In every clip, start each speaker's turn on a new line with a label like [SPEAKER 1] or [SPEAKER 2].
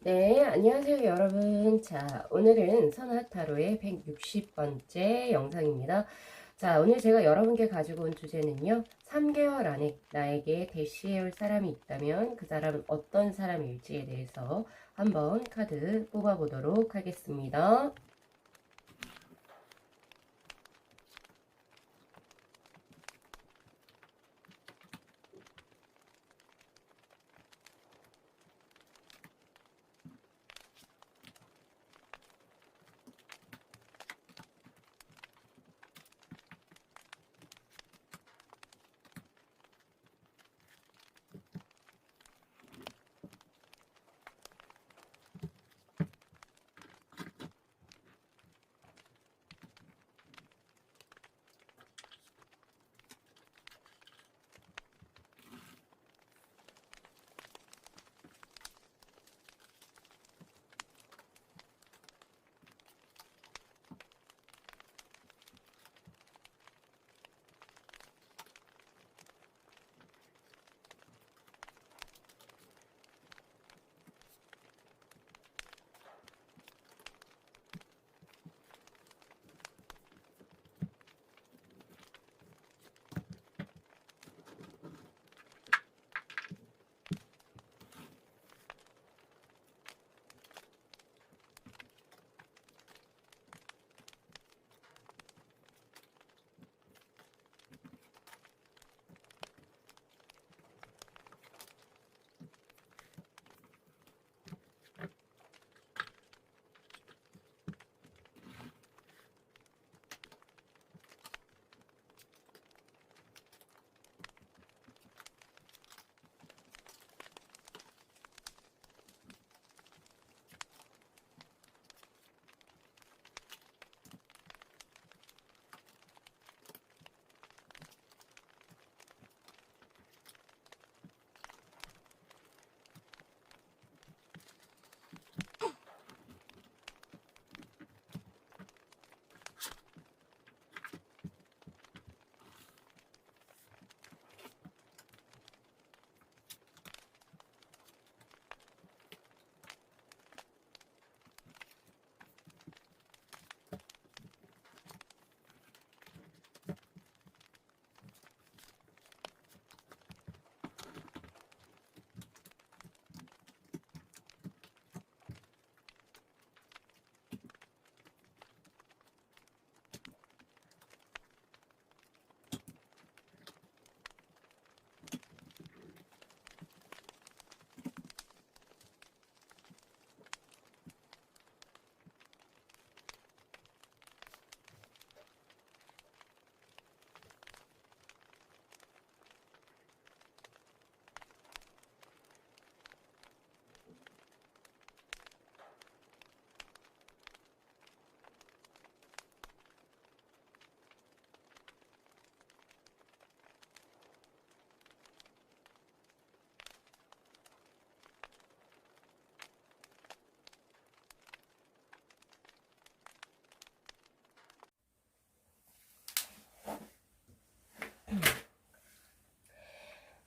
[SPEAKER 1] 네, 안녕하세요, 여러분. 자, 오늘은 선화타로의 160번째 영상입니다. 자, 오늘 제가 여러분께 가지고 온 주제는요, 3개월 안에 나에게 대시해올 사람이 있다면 그 사람은 어떤 사람일지에 대해서 한번 카드 뽑아보도록 하겠습니다.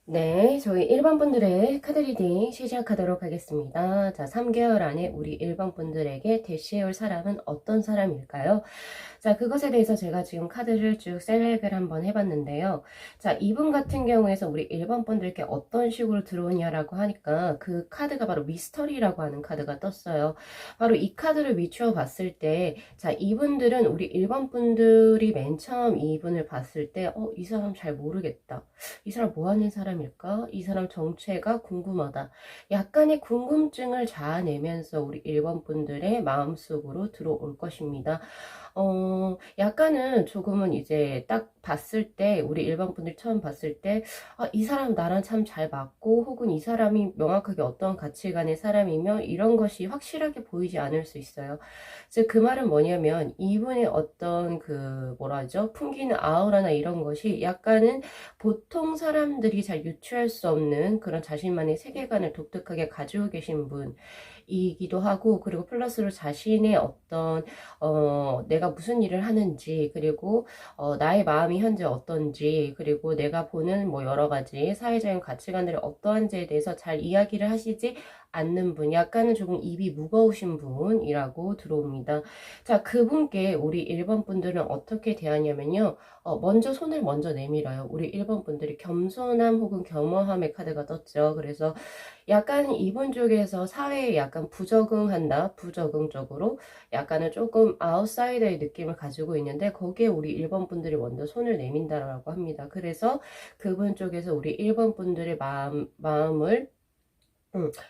[SPEAKER 1] 네, 저희 1번 분들의 카드 리딩 시작하도록 하겠습니다. 자, 3개월 안에 우리 1번 분들에게 대시해올 사람은 어떤 사람일까요? 자, 그것에 대해서 제가 지금 카드를 쭉 셀렉을 한번 해봤는데요. 자, 이분 같은 경우에서 우리 1번 분들께 어떤 식으로 들어오냐라고 하니까 그 카드가 바로 미스터리라고 하는 카드가 떴어요. 바로 이 카드를 비추어 봤을 때, 자, 이분들은 우리 1번 분들이 맨 처음 이분을 봤을 때, 이 사람 잘 모르겠다. 이 사람 뭐 하는 사람일까? 이 사람 정체가 궁금하다. 약간의 궁금증을 자아내면서 우리 1번 분들의 마음속으로 들어올 것입니다. 약간은 조금은 이제 딱 봤을 때, 우리 일반 분들 처음 봤을 때, 이 사람 나랑 참 잘 맞고, 혹은 이 사람이 명확하게 어떤 가치관의 사람이며, 이런 것이 확실하게 보이지 않을 수 있어요. 즉, 그 말은 뭐냐면, 이분의 어떤 그, 뭐라 하죠? 풍기는 아우라나 이런 것이 약간은 보통 사람들이 잘 유추할 수 없는 그런 자신만의 세계관을 독특하게 가지고 계신 분이기도 하고, 그리고 플러스로 자신의 어떤 내가 무슨 일을 하는지, 그리고 나의 마음이 현재 어떤지, 그리고 내가 보는 뭐 여러 가지 사회적인 가치관들이 어떠한지에 대해서 잘 이야기를 하시지 않는 분, 약간은 조금 입이 무거우신 분이라고 들어옵니다. 자, 그분께 우리 1번 분들은 어떻게 대하냐면요. 먼저 손을 먼저 내밀어요. 우리 1번 분들이 겸손함 혹은 겸허함의 카드가 떴죠. 그래서 약간 이분 쪽에서 사회에 약간 부적응한다, 부적응적으로 약간은 조금 아웃사이더의 느낌을 가지고 있는데 거기에 우리 1번 분들이 먼저 손을 내민다라고 합니다. 그래서 그분 쪽에서 우리 1번 분들의 마음을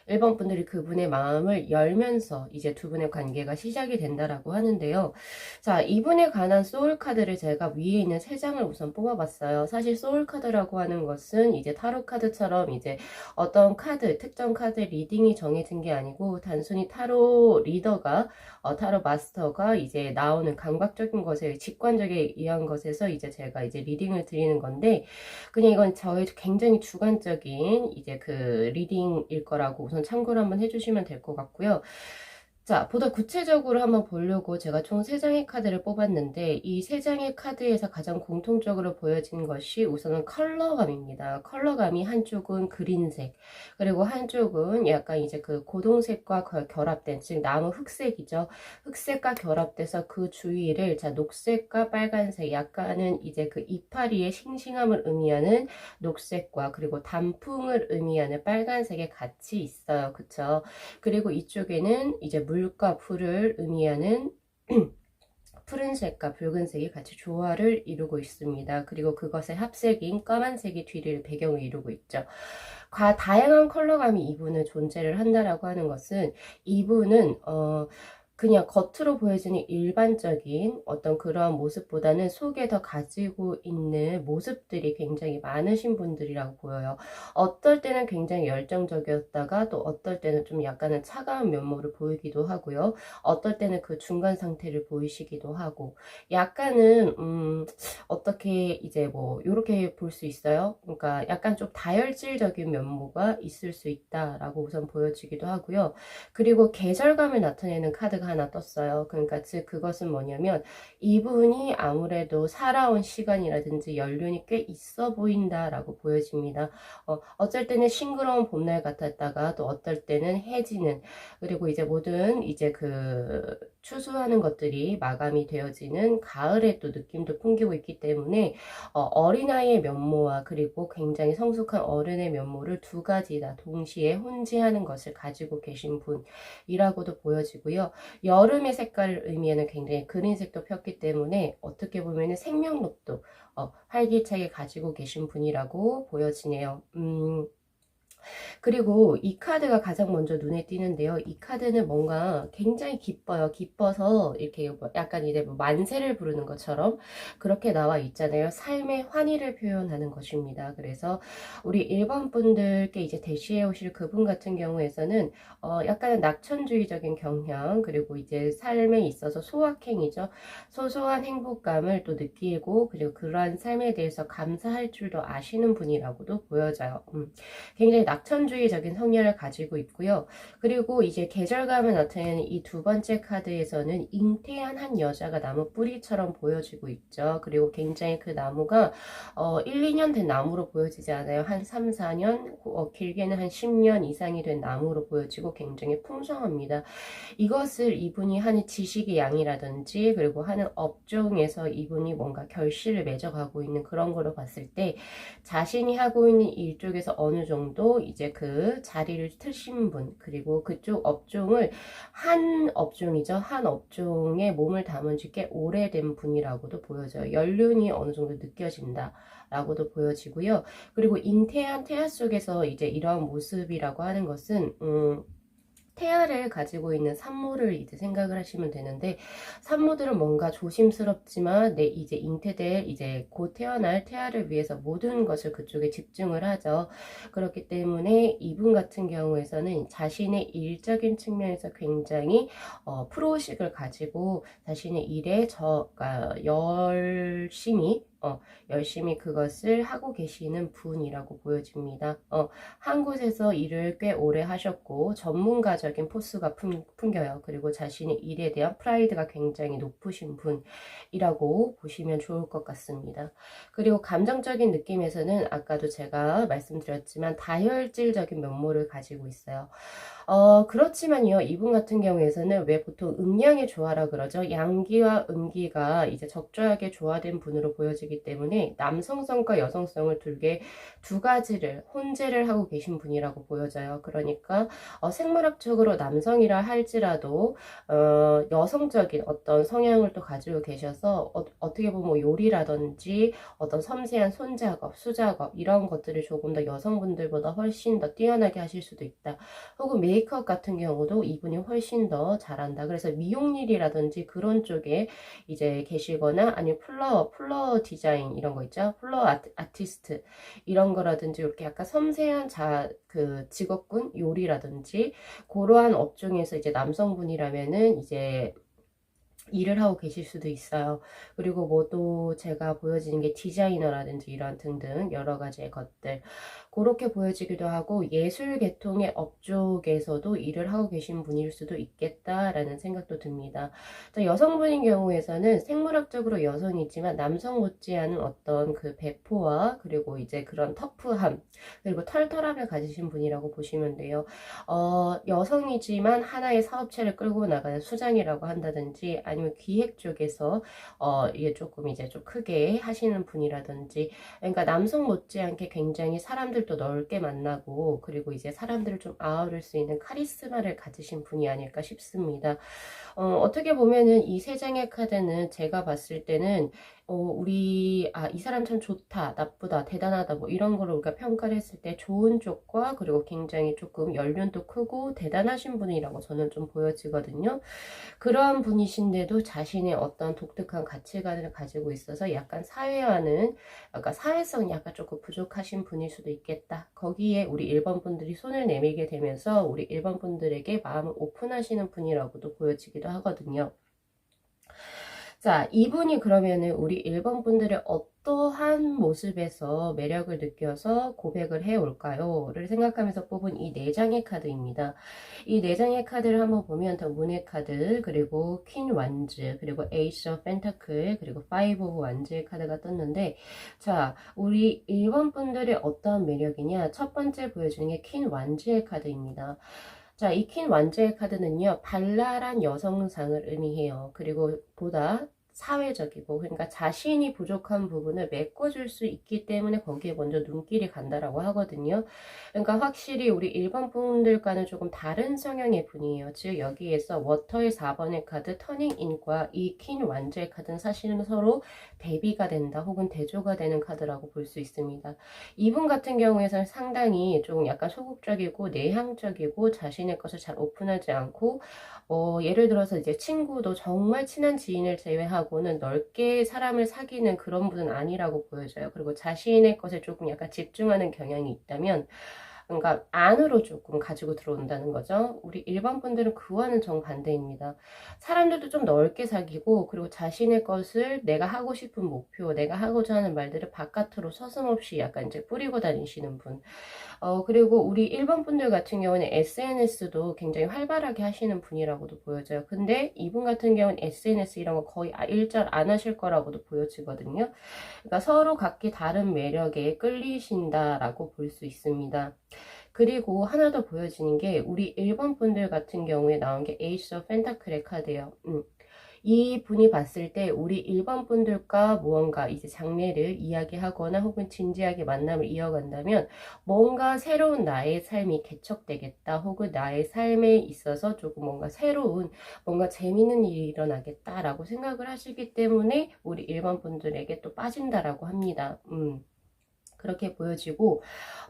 [SPEAKER 1] 1번 분들이 그분의 마음을 열면서 이제 두 분의 관계가 시작이 된다라고 하는데요. 자, 이분에 관한 소울 카드를 제가 위에 있는 세 장을 우선 뽑아봤어요. 사실 소울 카드라고 하는 것은 이제 타로 카드처럼 이제 어떤 카드, 특정 카드 리딩이 정해진 게 아니고 단순히 타로 리더가, 타로 마스터가 이제 나오는 감각적인 것에, 직관적에 의한 것에서 이제 제가 이제 리딩을 드리는 건데, 그냥 이건 저의 굉장히 주관적인 이제 그 리딩일 거라고 우선 참고를 한번 해주시면 될 것 같고요. 자, 보다 구체적으로 한번 보려고 제가 총 3장의 카드를 뽑았는데 이 3장의 카드에서 가장 공통적으로 보여진 것이 우선은 컬러감입니다. 컬러감이 한쪽은 그린색, 그리고 한쪽은 약간 이제 그 고동색과 결합된, 즉 나무 흑색이죠. 흑색과 결합돼서 그 주위를, 자, 녹색과 빨간색, 약간은 이제 그 이파리의 싱싱함을 의미하는 녹색과 그리고 단풍을 의미하는 빨간색이 같이 있어요. 그쵸? 그리고 이쪽에는 이제 물과 불을 의미하는 푸른색과 붉은색이 같이 조화를 이루고 있습니다. 그리고 그것의 합색인 까만색이 뒤를 배경을 이루고 있죠. 다양한 컬러감이 이분은 존재를 한다라고 하는 것은 이분은 그냥 겉으로 보여지는 일반적인 어떤 그러한 모습보다는 속에 더 가지고 있는 모습들이 굉장히 많으신 분들이라고 보여요. 어떨 때는 굉장히 열정적이었다가 또 어떨 때는 좀 약간은 차가운 면모를 보이기도 하고요. 어떨 때는 그 중간 상태를 보이시기도 하고, 약간은 어떻게 이제 뭐 이렇게 볼 수 있어요. 그러니까 약간 좀 다혈질적인 면모가 있을 수 있다라고 우선 보여지기도 하고요. 그리고 계절감을 나타내는 카드가 하나 떴어요. 그러니까 즉 그것은 뭐냐면 이분이 아무래도 살아온 시간이라든지 연륜이 꽤 있어 보인다라고 보여집니다. 어쩔 때는 싱그러운 봄날 같았다가 또 어떨 때는 해지는, 그리고 이제 모든 이제 그 추수하는 것들이 마감이 되어지는 가을의 또 느낌도 풍기고 있기 때문에 어린아이의 면모와 그리고 굉장히 성숙한 어른의 면모를 두 가지 다 동시에 혼재하는 것을 가지고 계신 분이라고도 보여지고요. 여름의 색깔을 의미하는 굉장히 그린색도 폈기 때문에 어떻게 보면 생명력도 활기차게 가지고 계신 분이라고 보여지네요. 그리고 이 카드가 가장 먼저 눈에 띄는데요. 이 카드는 뭔가 굉장히 기뻐요. 기뻐서 이렇게 뭐 약간 이제 뭐 만세를 부르는 것처럼 그렇게 나와 있잖아요. 삶의 환희를 표현하는 것입니다. 그래서 우리 1번 분들께 이제 대시해 오실 그분 같은 경우에서는 약간은 낙천주의적인 경향, 그리고 이제 삶에 있어서 소확행이죠. 소소한 행복감을 또 느끼고 그리고 그러한 삶에 대해서 감사할 줄도 아시는 분이라고도 보여져요. 굉장히 낙천주의적인 성향을 가지고 있고요. 그리고 이제 계절감을 나타내는 이 두 번째 카드에서는 잉태한 한 여자가 나무 뿌리처럼 보여지고 있죠. 그리고 굉장히 그 나무가 1, 2년 된 나무로 보여지지 않아요. 한 3, 4년, 길게는 한 10년 이상이 된 나무로 보여지고 굉장히 풍성합니다. 이것을 이분이 하는 지식의 양이라든지 그리고 하는 업종에서 이분이 뭔가 결실을 맺어가고 있는 그런 거로 봤을 때 자신이 하고 있는 일 쪽에서 어느 정도 이제 그 자리를 트신 분, 그리고 그쪽 업종을 한 업종이죠. 한 업종에 몸을 담은 지 꽤 오래된 분이라고도 보여져요. 연륜이 어느 정도 느껴진다 라고도 보여지고요. 그리고 잉태한 태아 속에서 이제 이러한 모습이라고 하는 것은 태아를 가지고 있는 산모를 이제 생각을 하시면 되는데, 산모들은 뭔가 조심스럽지만 내 이제 잉태될 이제 곧 태어날 태아를 위해서 모든 것을 그쪽에 집중을 하죠. 그렇기 때문에 이분 같은 경우에서는 자신의 일적인 측면에서 굉장히 프로의식을 가지고 자신의 일에 열심히 그것을 하고 계시는 분이라고 보여집니다. 한 곳에서 일을 꽤 오래 하셨고 전문가적인 포스가 풍겨요. 그리고 자신의 일에 대한 프라이드가 굉장히 높으신 분이라고 보시면 좋을 것 같습니다. 그리고 감정적인 느낌에서는 아까도 제가 말씀드렸지만 다혈질적인 면모를 가지고 있어요. 그렇지만요. 이분 같은 경우에서는 왜 보통 음양의 조화라 그러죠. 양기와 음기가 이제 적절하게 조화된 분으로 보여지기 때문에 남성성과 여성성을 두 가지를 혼재를 하고 계신 분이라고 보여져요. 그러니까 생물학적으로 남성이라 할지라도 여성적인 어떤 성향을 또 가지고 계셔서 어떻게 보면 뭐 요리라든지 어떤 섬세한 손작업, 수작업 이런 것들을 조금 더 여성분들보다 훨씬 더 뛰어나게 하실 수도 있다. 혹은 메이크업 같은 경우도 이분이 훨씬 더 잘한다. 그래서 미용일이라든지 그런 쪽에 이제 계시거나 아니면 플라워 디자인 이런 거 있죠. 플라워 아티스트 이런 거라든지 이렇게 약간 섬세한 그 직업군 요리라든지 그러한 업종에서 이제 남성분이라면은 이제 일을 하고 계실 수도 있어요. 그리고 뭐 또 제가 보여지는 게 디자이너라든지 이런 등등 여러 가지의 것들 그렇게 보여지기도 하고 예술 계통의 업종에서도 일을 하고 계신 분일 수도 있겠다라는 생각도 듭니다. 여성분인 경우에서는 생물학적으로 여성이지만 남성 못지않은 어떤 그 배포와 그리고 이제 그런 터프함 그리고 털털함을 가지신 분이라고 보시면 돼요. 여성이지만 하나의 사업체를 끌고 나가는 수장이라고 한다든지 아니면 기획 쪽에서 이게 조금 이제 좀 크게 하시는 분이라든지 그러니까 남성 못지않게 굉장히 사람들도 넓게 만나고 그리고 이제 사람들을 좀 아우를 수 있는 카리스마를 가지신 분이 아닐까 싶습니다. 어떻게 보면은 이 세 장의 카드는 제가 봤을 때는 이 사람 참 좋다, 나쁘다, 대단하다, 뭐 이런 거를 우리가 평가를 했을 때 좋은 쪽과 그리고 굉장히 조금 연륜도 크고 대단하신 분이라고 저는 좀 보여지거든요. 그러한 분이신데도 자신의 어떤 독특한 가치관을 가지고 있어서 약간 사회성이 약간 조금 부족하신 분일 수도 있겠다. 거기에 우리 1번 분들이 손을 내밀게 되면서 우리 1번 분들에게 마음을 오픈하시는 분이라고도 보여지기도 하거든요. 자, 이분이 그러면은 우리 1번 분들의 어떠한 모습에서 매력을 느껴서 고백을 해올까요? 를 생각하면서 뽑은 이 4장의 카드입니다. 이 4장의 카드를 한번 보면 더 문의 카드, 그리고 퀸 완즈, 그리고 에이스 오브 펜타클, 그리고 파이브 오브 완즈의 카드가 떴는데 자, 우리 1번 분들의 어떠한 매력이냐? 첫 번째 보여주는 게 퀸 완즈의 카드입니다. 자, 이 퀸 완즈의 카드는요, 발랄한 여성상을 의미해요. 그리고 보다 사회적이고, 그러니까 자신이 부족한 부분을 메꿔줄 수 있기 때문에 거기에 먼저 눈길이 간다라고 하거든요. 그러니까 확실히 우리 일반 분들과는 조금 다른 성향의 분이에요. 즉, 여기에서 워터의 4번의 카드 터닝 인과 이 퀸 완즈의 카드는 사실은 서로 대비가 된다, 혹은 대조가 되는 카드라고 볼 수 있습니다. 이분 같은 경우에는 상당히 조금 약간 소극적이고 내향적이고 자신의 것을 잘 오픈하지 않고 예를 들어서 이제 친구도 정말 친한 지인을 제외하고는 넓게 사람을 사귀는 그런 분은 아니라고 보여져요. 그리고 자신의 것에 조금 약간 집중하는 경향이 있다면 그러니까 안으로 조금 가지고 들어온다는 거죠. 우리 일반 분들은 그와는 정반대입니다. 사람들도 좀 넓게 사귀고 그리고 자신의 것을 내가 하고 싶은 목표, 내가 하고자 하는 말들을 바깥으로 서슴없이 약간 이제 뿌리고 다니시는 분. 그리고 우리 일반 분들 같은 경우는 SNS도 굉장히 활발하게 하시는 분이라고도 보여져요. 근데 이분 같은 경우는 SNS 이런 거 거의 일절 안 하실 거라고도 보여지거든요. 그러니까 서로 각기 다른 매력에 끌리신다라고 볼 수 있습니다. 그리고 하나 더 보여지는 게 우리 일본 분들 같은 경우에 나온 게 에이스 오브 펜타클의 카드예요. 이 분이 봤을 때 우리 일반 분들과 무언가 이제 장래를 이야기하거나 혹은 진지하게 만남을 이어간다면 뭔가 새로운 나의 삶이 개척되겠다 혹은 나의 삶에 있어서 조금 뭔가 새로운 뭔가 재밌는 일이 일어나겠다라고 생각을 하시기 때문에 우리 일반 분들에게 또 빠진다라고 합니다. 그렇게 보여지고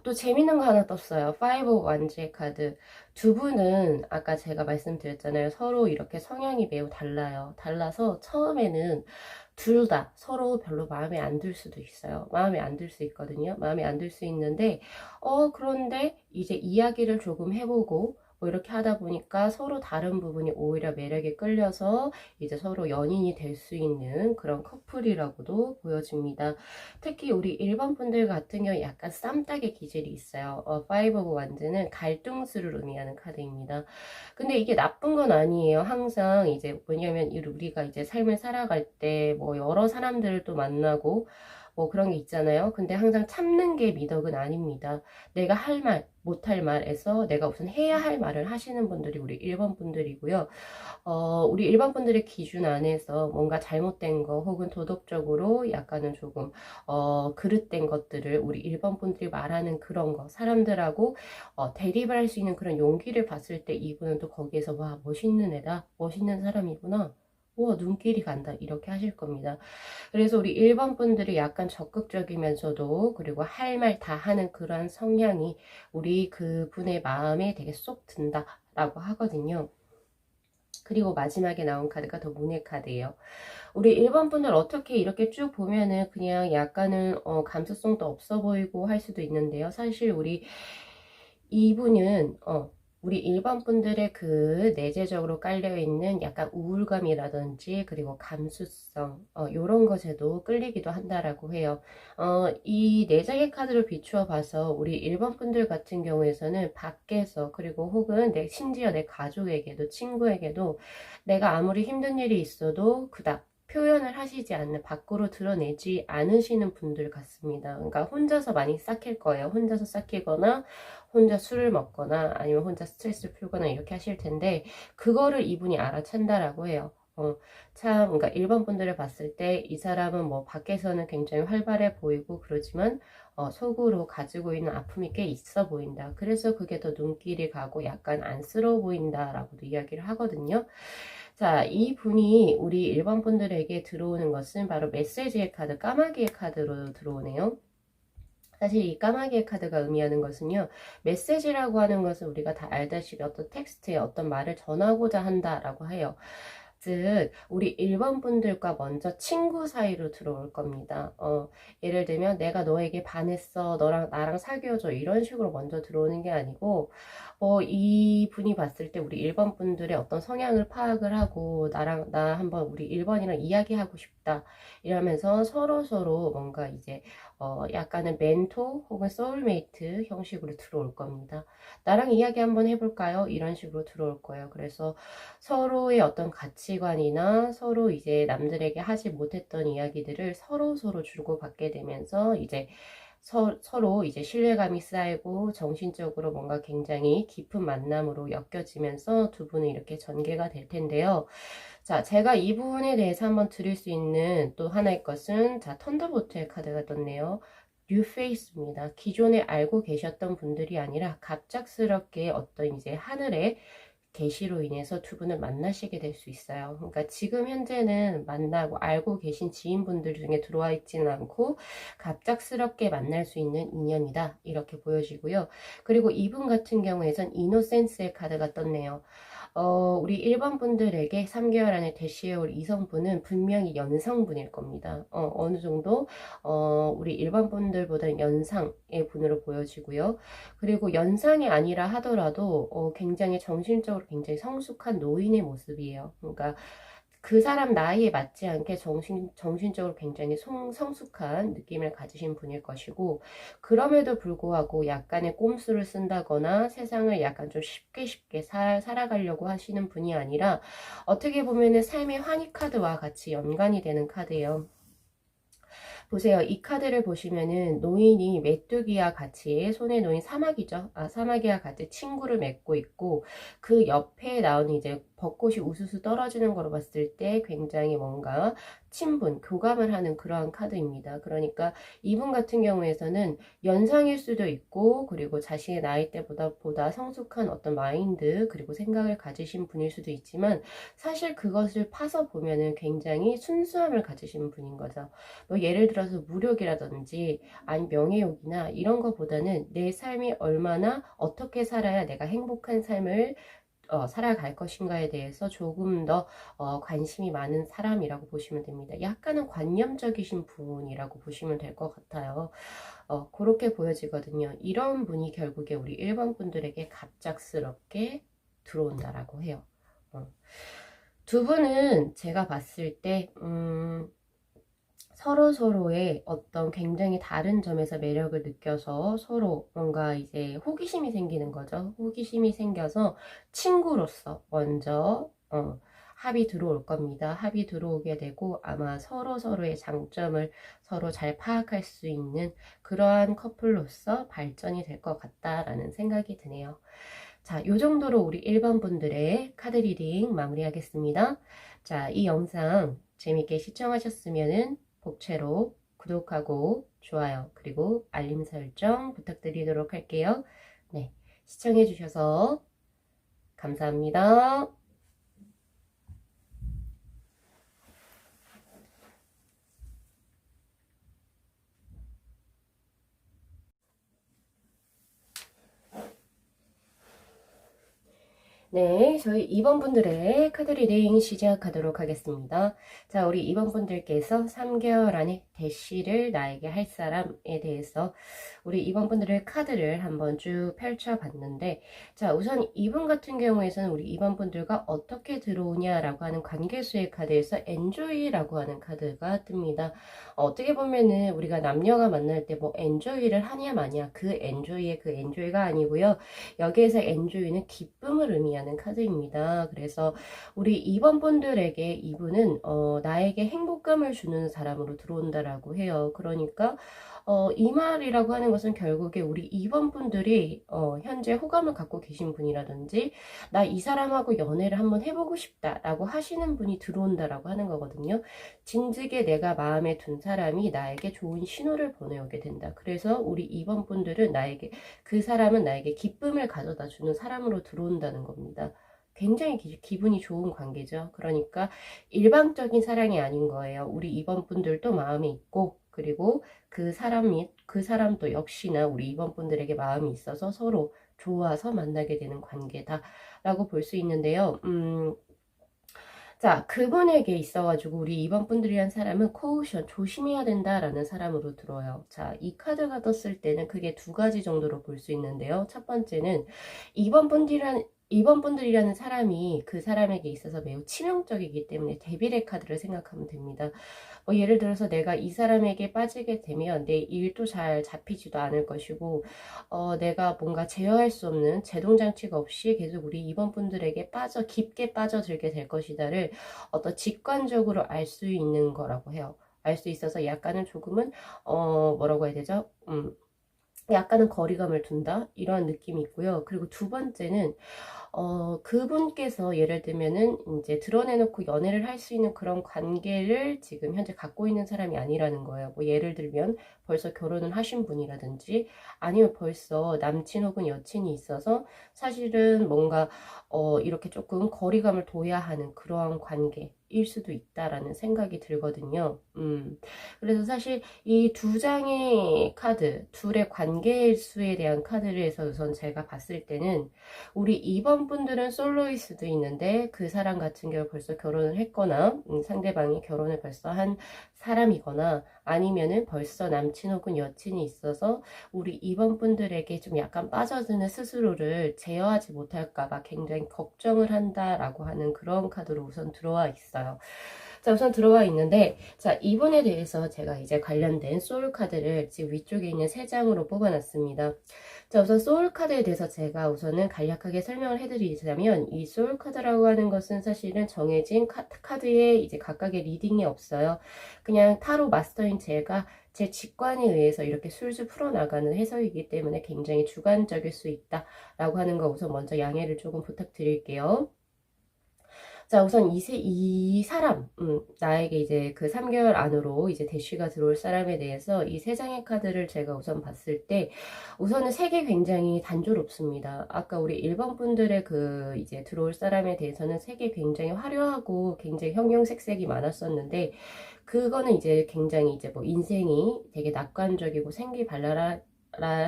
[SPEAKER 1] 또 재밌는 거 하나 떴어요. 파이브 완즈의 카드. 두 분은 아까 제가 말씀드렸잖아요. 서로 이렇게 성향이 매우 달라요. 달라서 처음에는 둘 다 서로 별로 마음에 안 들 수도 있어요. 마음에 안 들 수 있거든요. 마음에 안 들 수 있는데 그런데 이제 이야기를 조금 해보고 뭐 이렇게 하다 보니까 서로 다른 부분이 오히려 매력에 끌려서 이제 서로 연인이 될 수 있는 그런 커플이라고도 보여집니다. 특히 우리 일반 분들 같은 경우 약간 쌈딱의 기질이 있어요. 파이브 오브 완즈는 갈등수를 의미하는 카드입니다. 근데 이게 나쁜 건 아니에요. 항상 이제 뭐냐면 우리가 이제 삶을 살아갈 때 뭐 여러 사람들을 또 만나고 뭐 그런 게 있잖아요. 근데 항상 참는 게 미덕은 아닙니다. 내가 할 말, 못할 말에서 내가 우선 해야 할 말을 하시는 분들이 우리 1번 분들이고요. 우리 일반 분들의 기준 안에서 뭔가 잘못된 거 혹은 도덕적으로 약간은 조금 그릇된 것들을 우리 일반 분들이 말하는 그런 거 사람들하고 대립을 할 수 있는 그런 용기를 봤을 때 이분은 또 거기에서 와 멋있는 애다 멋있는 사람이구나 와 눈길이 간다 이렇게 하실 겁니다. 그래서 우리 일반 분들이 약간 적극적이면서도 그리고 할 말 다 하는 그러한 성향이 우리 그분의 마음에 되게 쏙 든다라고 하거든요. 그리고 마지막에 나온 카드가 더 문의 카드예요. 우리 1번 분들 어떻게 이렇게 쭉 보면은 그냥 약간은 감수성도 없어 보이고 할 수도 있는데요. 사실 우리 이분은 우리 일반 분들의 그 내재적으로 깔려있는 약간 우울감이라든지 그리고 감수성 요런 것에도 끌리기도 한다라고 해요. 이 네 장의 카드를 비추어 봐서 우리 일반 분들 같은 경우에서는 밖에서 그리고 혹은 심지어 내 가족에게도 친구에게도 내가 아무리 힘든 일이 있어도 그닥 표현을 하시지 않는 밖으로 드러내지 않으시는 분들 같습니다. 그러니까 혼자서 많이 삭힐 거예요. 혼자서 삭히거나 혼자 술을 먹거나 아니면 혼자 스트레스를 풀거나 이렇게 하실 텐데 그거를 이분이 알아챈다라고 해요. 그러니까 일반 분들을 봤을 때 이 사람은 뭐 밖에서는 굉장히 활발해 보이고 그러지만 속으로 가지고 있는 아픔이 꽤 있어 보인다. 그래서 그게 더 눈길이 가고 약간 안쓰러워 보인다라고도 이야기를 하거든요. 자, 이 분이 우리 일반 분들에게 들어오는 것은 바로 메시지의 카드, 까마귀의 카드로 들어오네요. 사실 이 까마귀의 카드가 의미하는 것은요. 메시지라고 하는 것은 우리가 다 알다시피 어떤 텍스트에 어떤 말을 전하고자 한다라고 해요. 즉 우리 일반 분들과 먼저 친구 사이로 들어올 겁니다. 예를 들면 내가 너에게 반했어. 너랑 나랑 사귀어줘. 이런 식으로 먼저 들어오는 게 아니고 이 분이 봤을 때 우리 일반 분들의 어떤 성향을 파악을 하고 나 한번 우리 1번이랑 이야기하고 싶다. 이러면서 서로 뭔가 이제 약간은 멘토 혹은 소울메이트 형식으로 들어올 겁니다. 나랑 이야기 한번 해볼까요? 이런 식으로 들어올 거예요. 그래서 서로의 어떤 가치관이나 서로 이제 남들에게 하지 못했던 이야기들을 서로 주고받게 되면서 이제 서로 이제 신뢰감이 쌓이고 정신적으로 뭔가 굉장히 깊은 만남으로 엮여지면서 두 분은 이렇게 전개가 될 텐데요. 자, 제가 이 부분에 대해서 한번 드릴 수 있는 또 하나의 것은 자, 턴더볼트의 카드가 떴네요. 뉴페이스입니다. 기존에 알고 계셨던 분들이 아니라 갑작스럽게 어떤 이제 하늘의 계시로 인해서 두 분을 만나시게 될 수 있어요. 그러니까 지금 현재는 만나고 알고 계신 지인분들 중에 들어와 있지는 않고 갑작스럽게 만날 수 있는 인연이다. 이렇게 보여지고요. 그리고 이분 같은 경우에선 이노센스의 카드가 떴네요. 우리 일반 분들에게 3개월 안에 대시해올 이성분은 분명히 연상분일 겁니다. 어느 정도 우리 일반 분들보다는 연상의 분으로 보여지고요. 그리고 연상이 아니라 하더라도 굉장히 정신적으로 굉장히 성숙한 노인의 모습이에요. 그러니까 그 사람 나이에 맞지 않게 정신적으로 굉장히 성숙한 느낌을 가지신 분일 것이고, 그럼에도 불구하고 약간의 꼼수를 쓴다거나 세상을 약간 좀 쉽게 살아가려고 하시는 분이 아니라, 어떻게 보면은 삶의 환희 카드와 같이 연관이 되는 카드예요. 보세요. 이 카드를 보시면은 노인이 메뚜기와 같이 손에 놓인 사마귀죠. 사마귀와 같이 친구를 맺고 있고 그 옆에 나오는 이제 벚꽃이 우수수 떨어지는 거로 봤을 때 굉장히 뭔가 친분, 교감을 하는 그러한 카드입니다. 그러니까 이분 같은 경우에서는 연상일 수도 있고 그리고 자신의 나이대보다 성숙한 어떤 마인드 그리고 생각을 가지신 분일 수도 있지만 사실 그것을 파서 보면은 굉장히 순수함을 가지신 분인 거죠. 뭐 예를 들어서 무력이라든지 아니 명예욕이나 이런 거보다는 내 삶이 얼마나 어떻게 살아야 내가 행복한 삶을 살아갈 것인가에 대해서 조금 더 관심이 많은 사람이라고 보시면 됩니다. 약간은 관념적이신 분이라고 보시면 될 것 같아요. 그렇게 보여지거든요. 이런 분이 결국에 우리 1번 분들에게 갑작스럽게 들어온다라고 해요. 두 분은 제가 봤을 때 서로의 어떤 굉장히 다른 점에서 매력을 느껴서 서로 뭔가 이제 호기심이 생기는 거죠. 호기심이 생겨서 친구로서 먼저 합이 들어올 겁니다. 합이 들어오게 되고 아마 서로의 장점을 서로 잘 파악할 수 있는 그러한 커플로서 발전이 될 것 같다라는 생각이 드네요. 자, 요 정도로 우리 1번 분들의 카드 리딩 마무리하겠습니다. 자, 이 영상 재밌게 시청하셨으면 복채로 구독하고 좋아요 그리고 알림 설정 부탁드리도록 할게요. 네, 시청해주셔서 감사합니다. 네, 저희 2번 분들의 카드 리딩 시작하도록 하겠습니다. 자, 우리 2번 분들께서 3개월 안에 대시를 나에게 할 사람에 대해서 우리 2번 분들의 카드를 한번 쭉 펼쳐봤는데, 자, 우선 이분 같은 경우에서는 우리 2번 분들과 어떻게 들어오냐라고 하는 관계수의 카드에서 enjoy라고 하는 카드가 뜹니다. 어떻게 보면은 우리가 남녀가 만날 때 뭐 enjoy를 하냐 마냐 그 enjoy의 그 enjoy가 아니고요. 여기에서 enjoy는 기쁨을 의미하는 카드입니다. 그래서 우리 2번 분들에게 이분은 나에게 행복감을 주는 사람으로 들어온다라고 해요. 그러니까 이 말이라고 하는 것은 결국에 우리 2번 분들이 현재 호감을 갖고 계신 분이라든지 나 이 사람하고 연애를 한번 해보고 싶다라고 하시는 분이 들어온다라고 하는 거거든요. 진즉에 내가 마음에 둔 사람이 나에게 좋은 신호를 보내오게 된다. 그래서 우리 2번 분들은 그 사람은 나에게 기쁨을 가져다 주는 사람으로 들어온다는 겁니다. 굉장히 기분이 좋은 관계죠. 그러니까 일방적인 사랑이 아닌 거예요. 우리 2번 분들도 마음이 있고 그리고 그 사람도 역시나 우리 2번 분들에게 마음이 있어서 서로 좋아서 만나게 되는 관계다라고 볼 수 있는데요. 자, 그분에게 있어가지고 우리 2번 분들이란 사람은 코우션, 조심해야 된다라는 사람으로 들어요. 자, 이 카드가 떴을 때는 크게 두 가지 정도로 볼 수 있는데요. 첫 번째는 2번 분들이라는 사람이 그 사람에게 있어서 매우 치명적이기 때문에 데빌의 카드를 생각하면 됩니다. 예를 들어서 내가 이 사람에게 빠지게 되면 내 일도 잘 잡히지도 않을 것이고 내가 뭔가 제어할 수 없는 제동장치가 없이 계속 우리 2번 분들에게 깊게 빠져들게 될 것이다를 어떤 직관적으로 알 수 있는 거라고 해요. 알 수 있어서 약간은 조금은 뭐라고 해야 되죠? 약간은 거리감을 둔다 이런 느낌이 있고요. 그리고 두 번째는 그분께서 예를 들면은 이제 드러내놓고 연애를 할 수 있는 그런 관계를 지금 현재 갖고 있는 사람이 아니라는 거예요. 뭐 예를 들면 벌써 결혼을 하신 분이라든지 아니면 벌써 남친 혹은 여친이 있어서 사실은 뭔가 이렇게 조금 거리감을 둬야 하는 그러한 관계일 수도 있다라는 생각이 들거든요. 그래서 사실 이 두 장의 카드, 둘의 관계수에 대한 카드를 해서 우선 제가 봤을 때는 우리 2번 분들은 솔로일 수도 있는데 그 사람 같은 경우 벌써 결혼을 했거나 상대방이 결혼을 벌써 한 사람이거나 아니면은 벌써 남친 혹은 여친이 있어서 우리 2번 분들에게 좀 약간 빠져드는 스스로를 제어하지 못할까봐 굉장히 걱정을 한다라고 하는 그런 카드로 우선 들어와 있어요. 자, 우선 들어와 있는데, 자, 이분에 대해서 제가 이제 관련된 소울 카드를 지금 위쪽에 있는 3장으로 뽑아놨습니다. 자, 우선 소울 카드에 대해서 제가 우선은 간략하게 설명을 해드리자면, 이 소울 카드라고 하는 것은 사실은 정해진 카드에 이제 각각의 리딩이 없어요. 그냥 타로 마스터인 제가 제 직관에 의해서 이렇게 술술 풀어나가는 해석이기 때문에 굉장히 주관적일 수 있다라고 하는 거 우선 먼저 양해를 조금 부탁드릴게요. 자, 우선 이 사람, 나에게 이제 그 3개월 안으로 이제 대쉬가 들어올 사람에 대해서 이 3장의 카드를 제가 우선 봤을 때, 우선은 색이 굉장히 단조롭습니다. 아까 우리 1번 분들의 그 이제 들어올 사람에 대해서는 색이 굉장히 화려하고 굉장히 형형색색이 많았었는데, 그거는 이제 굉장히 이제 뭐 인생이 되게 낙관적이고 생기발랄한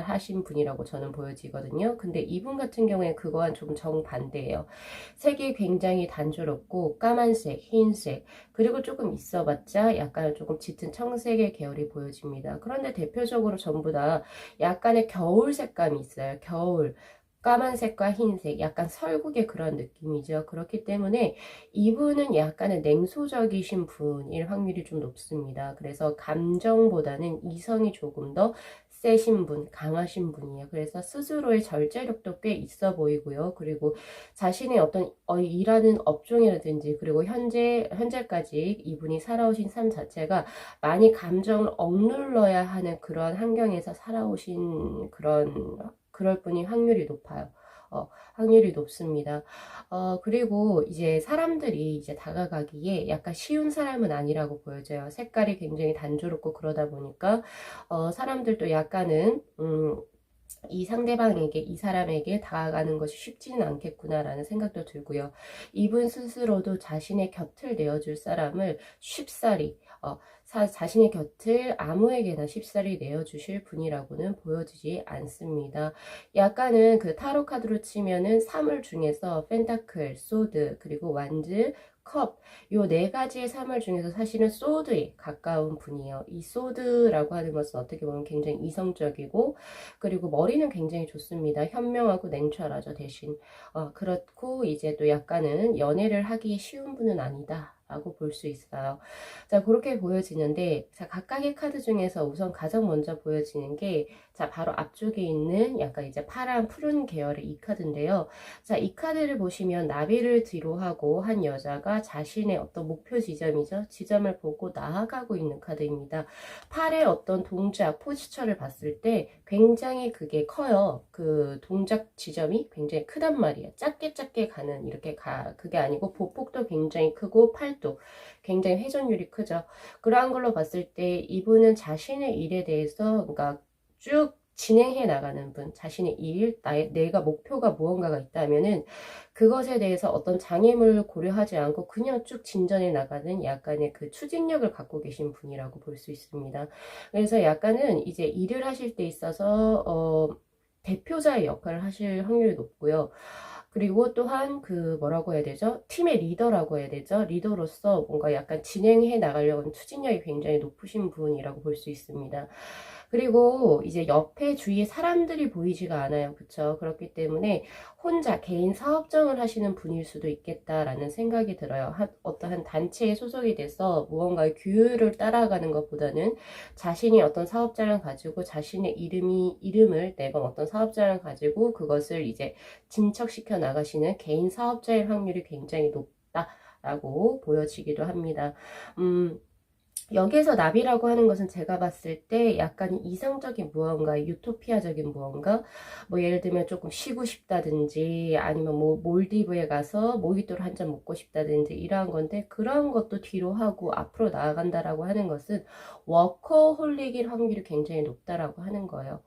[SPEAKER 1] 하신 분이라고 저는 보여지거든요. 근데 이분 같은 경우에 그거와는 좀 정반대예요. 색이 굉장히 단조롭고 까만색, 흰색, 그리고 조금 있어봤자 약간 조금 짙은 청색의 계열이 보여집니다. 그런데 대표적으로 전부 다 약간의 겨울 색감이 있어요. 겨울. 까만색과 흰색, 약간 설국의 그런 느낌이죠. 그렇기 때문에 이분은 약간의 냉소적이신 분일 확률이 좀 높습니다. 그래서 감정보다는 이성이 조금 더 세신 분, 강하신 분이에요. 그래서 스스로의 절제력도 꽤 있어 보이고요. 그리고 자신의 어떤 일하는 업종이라든지 그리고 현재까지 이분이 살아오신 삶 자체가 많이 감정을 억눌러야 하는 그런 환경에서 살아오신 그럴 분이 확률이 높아요. 확률이 높습니다. 그리고 이제 사람들이 이제 다가가기에 약간 쉬운 사람은 아니라고 보여져요. 색깔이 굉장히 단조롭고 그러다 보니까, 사람들도 약간은, 이 상대방에게, 이 사람에게 다가가는 것이 쉽지는 않겠구나라는 생각도 들고요. 이분 스스로도 자신의 곁을 내어줄 사람을 쉽사리, 자신의 곁을 아무에게나 쉽사리 내어주실 분이라고는 보여지지 않습니다. 약간은 그 타로 카드로 치면은 사물 중에서 펜타클, 소드, 그리고 완즈, 컵, 요 네 가지의 사물 중에서 사실은 소드에 가까운 분이에요. 이 소드라고 하는 것은 어떻게 보면 굉장히 이성적이고, 그리고 머리는 굉장히 좋습니다. 현명하고 냉철하죠, 대신. 그렇고, 이제 또 약간은 연애를 하기 쉬운 분은 아니다. 라고 볼 수 있어요. 자, 그렇게 보여지는데, 자, 각각의 카드 중에서 우선 가장 먼저 보여지는 게, 자, 바로 앞쪽에 있는 약간 이제 파란 푸른 계열의 이 카드인데요. 자, 이 카드를 보시면 나비를 뒤로 하고 한 여자가 자신의 어떤 목표 지점이죠. 지점을 보고 나아가고 있는 카드입니다. 팔의 어떤 동작, 포지처를 봤을 때 굉장히 그게 커요. 그 동작 지점이 굉장히 크단 말이에요. 작게 가는 그게 아니고 보폭도 굉장히 크고 팔도 굉장히 회전율이 크죠. 그러한 걸로 봤을 때 이분은 자신의 일에 대해서 그러니까 쭉 진행해 나가는 분, 자신의 일, 내가 목표가 무언가가 있다면은 그것에 대해서 어떤 장애물을 고려하지 않고 그냥 쭉 진전해 나가는 약간의 그 추진력을 갖고 계신 분이라고 볼 수 있습니다. 그래서 약간은 이제 일을 하실 때 있어서, 대표자의 역할을 하실 확률이 높고요. 그리고 또한 그 뭐라고 해야 되죠? 팀의 리더라고 해야 되죠? 리더로서 뭔가 약간 진행해 나가려고 하는 추진력이 굉장히 높으신 분이라고 볼 수 있습니다. 그리고 이제 옆에 주위에 사람들이 보이지가 않아요. 그쵸? 그렇기 때문에 혼자 개인 사업장을 하시는 분일 수도 있겠다라는 생각이 들어요. 어떠한 단체에 소속이 돼서 무언가의 규율을 따라가는 것보다는 자신이 어떤 사업장을 가지고 자신의 이름을 내건 어떤 사업장을 가지고 그것을 이제 진척시켜 나가시는 개인 사업자의 확률이 굉장히 높다라고 보여지기도 합니다. 여기에서 나비라고 하는 것은 제가 봤을 때 약간 이상적인 무언가, 유토피아적인 무언가, 뭐 예를 들면 조금 쉬고 싶다든지 아니면 뭐 몰디브에 가서 모히또를 한 잔 먹고 싶다든지 이러한 건데 그러한 것도 뒤로 하고 앞으로 나아간다라고 하는 것은 워커홀릭일 확률이 굉장히 높다라고 하는 거예요.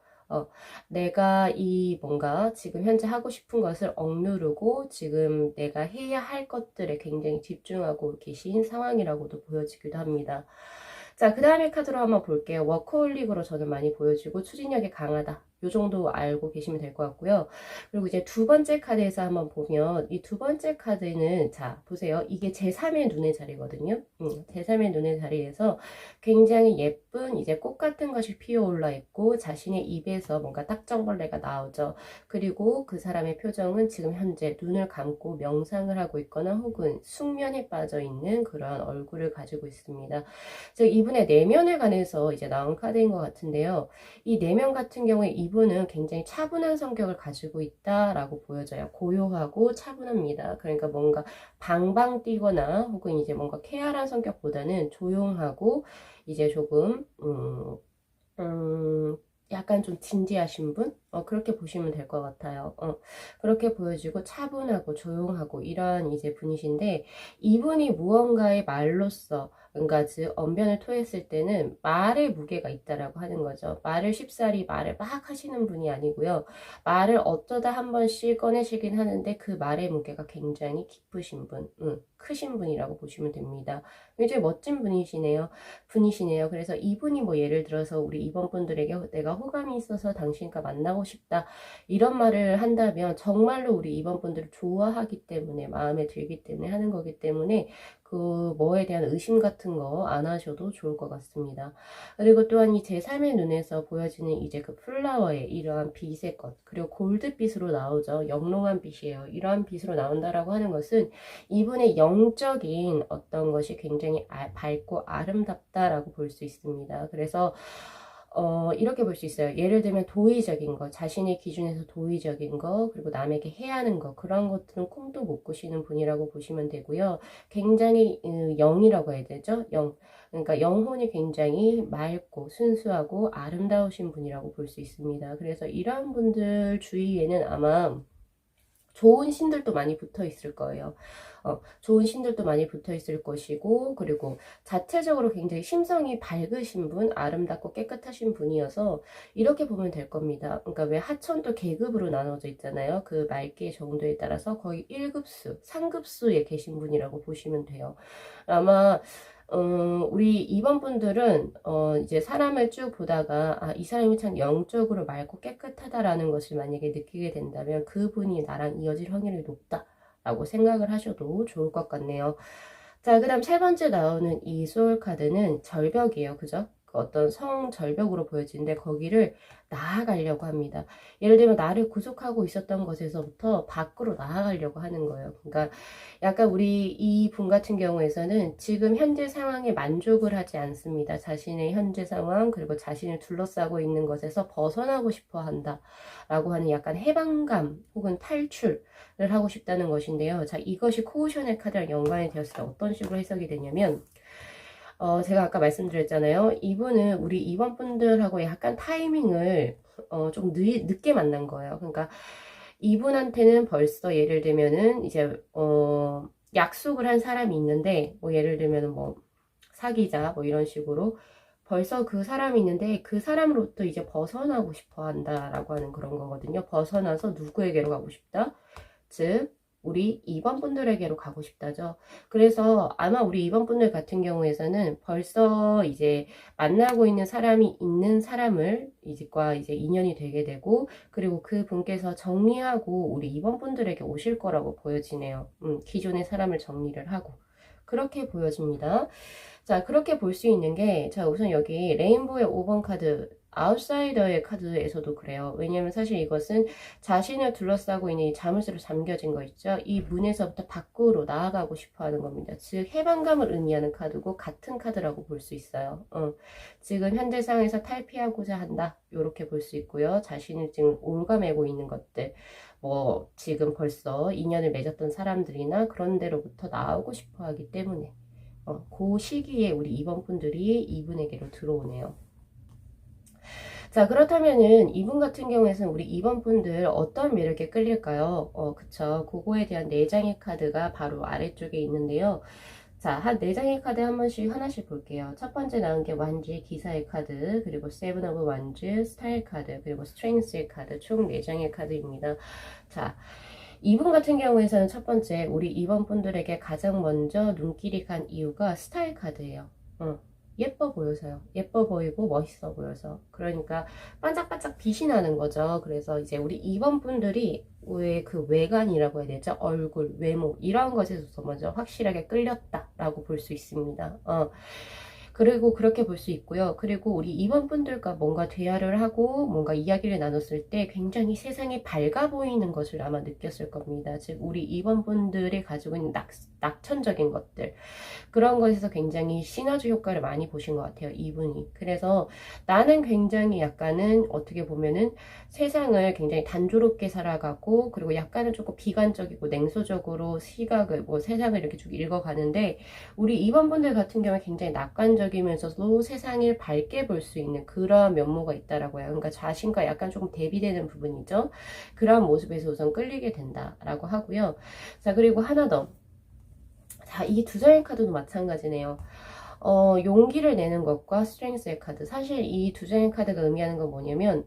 [SPEAKER 1] 내가 이 뭔가 지금 현재 하고 싶은 것을 억누르고 지금 내가 해야 할 것들에 굉장히 집중하고 계신 상황이라고도 보여지기도 합니다. 자, 그 다음에 카드로 한번 볼게요. 워커홀릭으로 저는 많이 보여지고 추진력이 강하다. 요 정도 알고 계시면 될 것 같고요. 그리고 이제 두 번째 카드에서 한번 보면 이 두 번째 카드는 자 보세요. 이게 제3의 눈의 자리거든요. 제3의 눈의 자리에서 굉장히 예쁜 이제 꽃 같은 것이 피어올라 있고 자신의 입에서 뭔가 딱정벌레가 나오죠. 그리고 그 사람의 표정은 지금 현재 눈을 감고 명상을 하고 있거나 혹은 숙면에 빠져 있는 그런 얼굴을 가지고 있습니다. 즉 이분의 내면에 관해서 이제 나온 카드인 것 같은데요. 이 내면 같은 경우에 이분은 굉장히 차분한 성격을 가지고 있다라고 보여져요. 고요하고 차분합니다. 그러니까 뭔가 방방 뛰거나 혹은 이제 뭔가 쾌활한 성격보다는 조용하고 이제 조금 약간 좀 진지하신 분? 그렇게 보시면 될 것 같아요. 그렇게 보여지고 차분하고 조용하고 이런 이제 분이신데 이분이 무언가의 말로써 그러니까 즉 언변을 토했을 때는 말의 무게가 있다라고 하는 거죠. 말을 쉽사리 말을 막 하시는 분이 아니고요. 말을 어쩌다 한 번씩 꺼내시긴 하는데 그 말의 무게가 굉장히 깊으신 분, 크신 분이라고 보시면 됩니다. 굉장히 멋진 분이시네요. 그래서 이분이 뭐 예를 들어서 우리 이번 분들에게 내가 호감이 있어서 당신과 만나고 싶다 이런 말을 한다면 정말로 우리 이번 분들을 좋아하기 때문에 마음에 들기 때문에 하는 거기 때문에 그 뭐에 대한 의심 같은 거 안 하셔도 좋을 것 같습니다. 그리고 또한 이 제3의 눈에서 보여지는 이제 그 플라워의 이러한 빛의 것 그리고 골드빛으로 나오죠. 영롱한 빛이에요. 이러한 빛으로 나온다라고 하는 것은 이분의 영적인 어떤 것이 굉장히 밝고 아름답다라고 볼 수 있습니다. 그래서 이렇게 볼 수 있어요. 예를 들면 도의적인 거, 자신의 기준에서 도의적인 거, 그리고 남에게 해하는 거, 그런 것들은 꿈도 못 꾸시는 분이라고 보시면 되고요. 굉장히 영이라고 해야 되죠? 영. 그러니까 영혼이 굉장히 맑고 순수하고 아름다우신 분이라고 볼 수 있습니다. 그래서 이러한 분들 주위에는 아마 좋은 신들도 많이 붙어 있을 거예요. 좋은 신들도 많이 붙어 있을 것이고, 그리고 자체적으로 굉장히 심성이 밝으신 분, 아름답고 깨끗하신 분이어서 이렇게 보면 될 겁니다. 그러니까 왜 하천도 계급으로 나눠져 있잖아요. 그 맑기의 정도에 따라서 거의 1급수, 상급수에 계신 분이라고 보시면 돼요. 아마 우리 2번 분들은 이제 사람을 쭉 보다가 이 사람이 참 영적으로 맑고 깨끗하다라는 것을 만약에 느끼게 된다면 그분이 나랑 이어질 확률이 높다라고 생각을 하셔도 좋을 것 같네요. 자, 그 다음 세 번째 나오는 이 소울 카드는 절벽이에요. 그죠? 그 어떤 성 절벽으로 보여지는데 거기를 나아가려고 합니다. 예를 들면 나를 구속하고 있었던 것에서부터 밖으로 나아가려고 하는 거예요. 그러니까 약간 우리 이 분 같은 경우에서는 지금 현재 상황에 만족을 하지 않습니다. 자신의 현재 상황 그리고 자신을 둘러싸고 있는 것에서 벗어나고 싶어 한다 라고 하는 약간 해방감 혹은 탈출을 하고 싶다는 것인데요. 자, 이것이 코오션의 카드랑 연관이 되었을 때 어떤 식으로 해석이 되냐면 제가 아까 말씀드렸잖아요. 이분은 우리 2번 분들하고 약간 타이밍을 좀 늦게 만난 거예요. 그러니까 이분한테는 벌써 예를 들면은 이제 약속을 한 사람이 있는데 뭐 예를 들면은 뭐 사귀자 뭐 이런 식으로 벌써 그 사람이 있는데 그 사람으로부터 이제 벗어나고 싶어 한다라고 하는 그런 거거든요. 벗어나서 누구에게로 가고 싶다? 즉 우리 2번 분들에게로 가고 싶다죠. 그래서 아마 우리 2번 분들 같은 경우에서는 벌써 이제 만나고 있는 사람이 있는 사람을 이제과 이제 인연이 되게 되고 그리고 그 분께서 정리하고 우리 2번 분들에게 오실 거라고 보여지네요. 기존의 사람을 정리를 하고 그렇게 보여집니다. 자, 그렇게 볼 수 있는 게, 자, 우선 여기 레인보우의 5번 카드, 아웃사이더의 카드에서도 그래요. 왜냐면 사실 이것은 자신을 둘러싸고 있는 이 자물쇠로 잠겨진 거 있죠? 이 문에서부터 밖으로 나아가고 싶어 하는 겁니다. 즉, 해방감을 의미하는 카드고, 같은 카드라고 볼 수 있어요. 지금 현재 상황에서 탈피하고자 한다. 이렇게 볼 수 있고요. 자신을 지금 올가매고 있는 것들. 뭐, 지금 벌써 인연을 맺었던 사람들이나 그런 데로부터 나오고 싶어 하기 때문에. 그 시기에 우리 2번 분들이 이분에게로 들어오네요. 자, 그렇다면은 이분 같은 경우에는 우리 2번 분들 어떤 매력에 끌릴까요? 그쵸. 그거에 대한 4장의 카드가 바로 아래쪽에 있는데요. 자, 한 4장의 카드 한 번씩 하나씩 볼게요. 첫 번째 나온 게 완지의 기사의 카드, 그리고 세븐 오브 완즈, 스타일 카드, 그리고 스트렝스의 카드, 총 4장의 카드입니다. 자, 이분 같은 경우에서는 첫 번째 우리 2번 분들에게 가장 먼저 눈길이 간 이유가 스타일 카드예요. 예뻐 보여서요. 예뻐 보이고 멋있어 보여서. 그러니까 반짝반짝 빛이 나는 거죠. 그래서 이제 우리 2번 분들이 왜 그 외관이라고 해야 되죠? 얼굴, 외모 이런 것에서 먼저 확실하게 끌렸다라고 볼 수 있습니다. 그리고 그렇게 볼 수 있고요. 그리고 우리 2번 분들과 뭔가 대화를 하고 뭔가 이야기를 나눴을 때 굉장히 세상이 밝아 보이는 것을 아마 느꼈을 겁니다. 즉 우리 2번 분들이 가지고 있는 낙천적인 것들 그런 것에서 굉장히 시너지 효과를 많이 보신 것 같아요. 이분이. 그래서 나는 굉장히 약간은 어떻게 보면은 세상을 굉장히 단조롭게 살아가고 그리고 약간은 조금 비관적이고 냉소적으로 시각을 뭐 세상을 이렇게 쭉 읽어가는데 우리 2번 분들 같은 경우에 굉장히 낙관적이면서도 세상을 밝게 볼 수 있는 그런 면모가 있다라고 해요. 그러니까 자신과 약간 조금 대비되는 부분이죠. 그런 모습에서 우선 끌리게 된다라고 하고요. 자, 그리고 하나 더. 자, 이 두 장의 카드도 마찬가지네요. 용기를 내는 것과 스트렝스의 카드. 사실 이 두 장의 카드가 의미하는 건 뭐냐면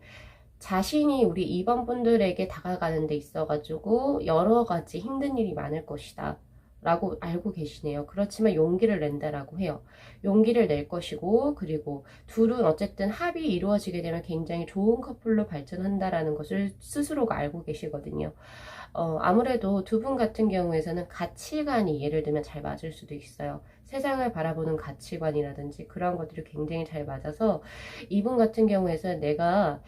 [SPEAKER 1] 자신이 우리 2번 분들에게 다가가는 데 있어가지고 여러 가지 힘든 일이 많을 것이다. 라고 알고 계시네요. 그렇지만 용기를 낸다라고 해요. 용기를 낼 것이고 그리고 둘은 어쨌든 합이 이루어지게 되면 굉장히 좋은 커플로 발전한다라는 것을 스스로가 알고 계시거든요. 아무래도 두 분 같은 경우에서는 가치관이 예를 들면 잘 맞을 수도 있어요. 세상을 바라보는 가치관이라든지 그런 것들이 굉장히 잘 맞아서 이분 같은 경우에서는 내가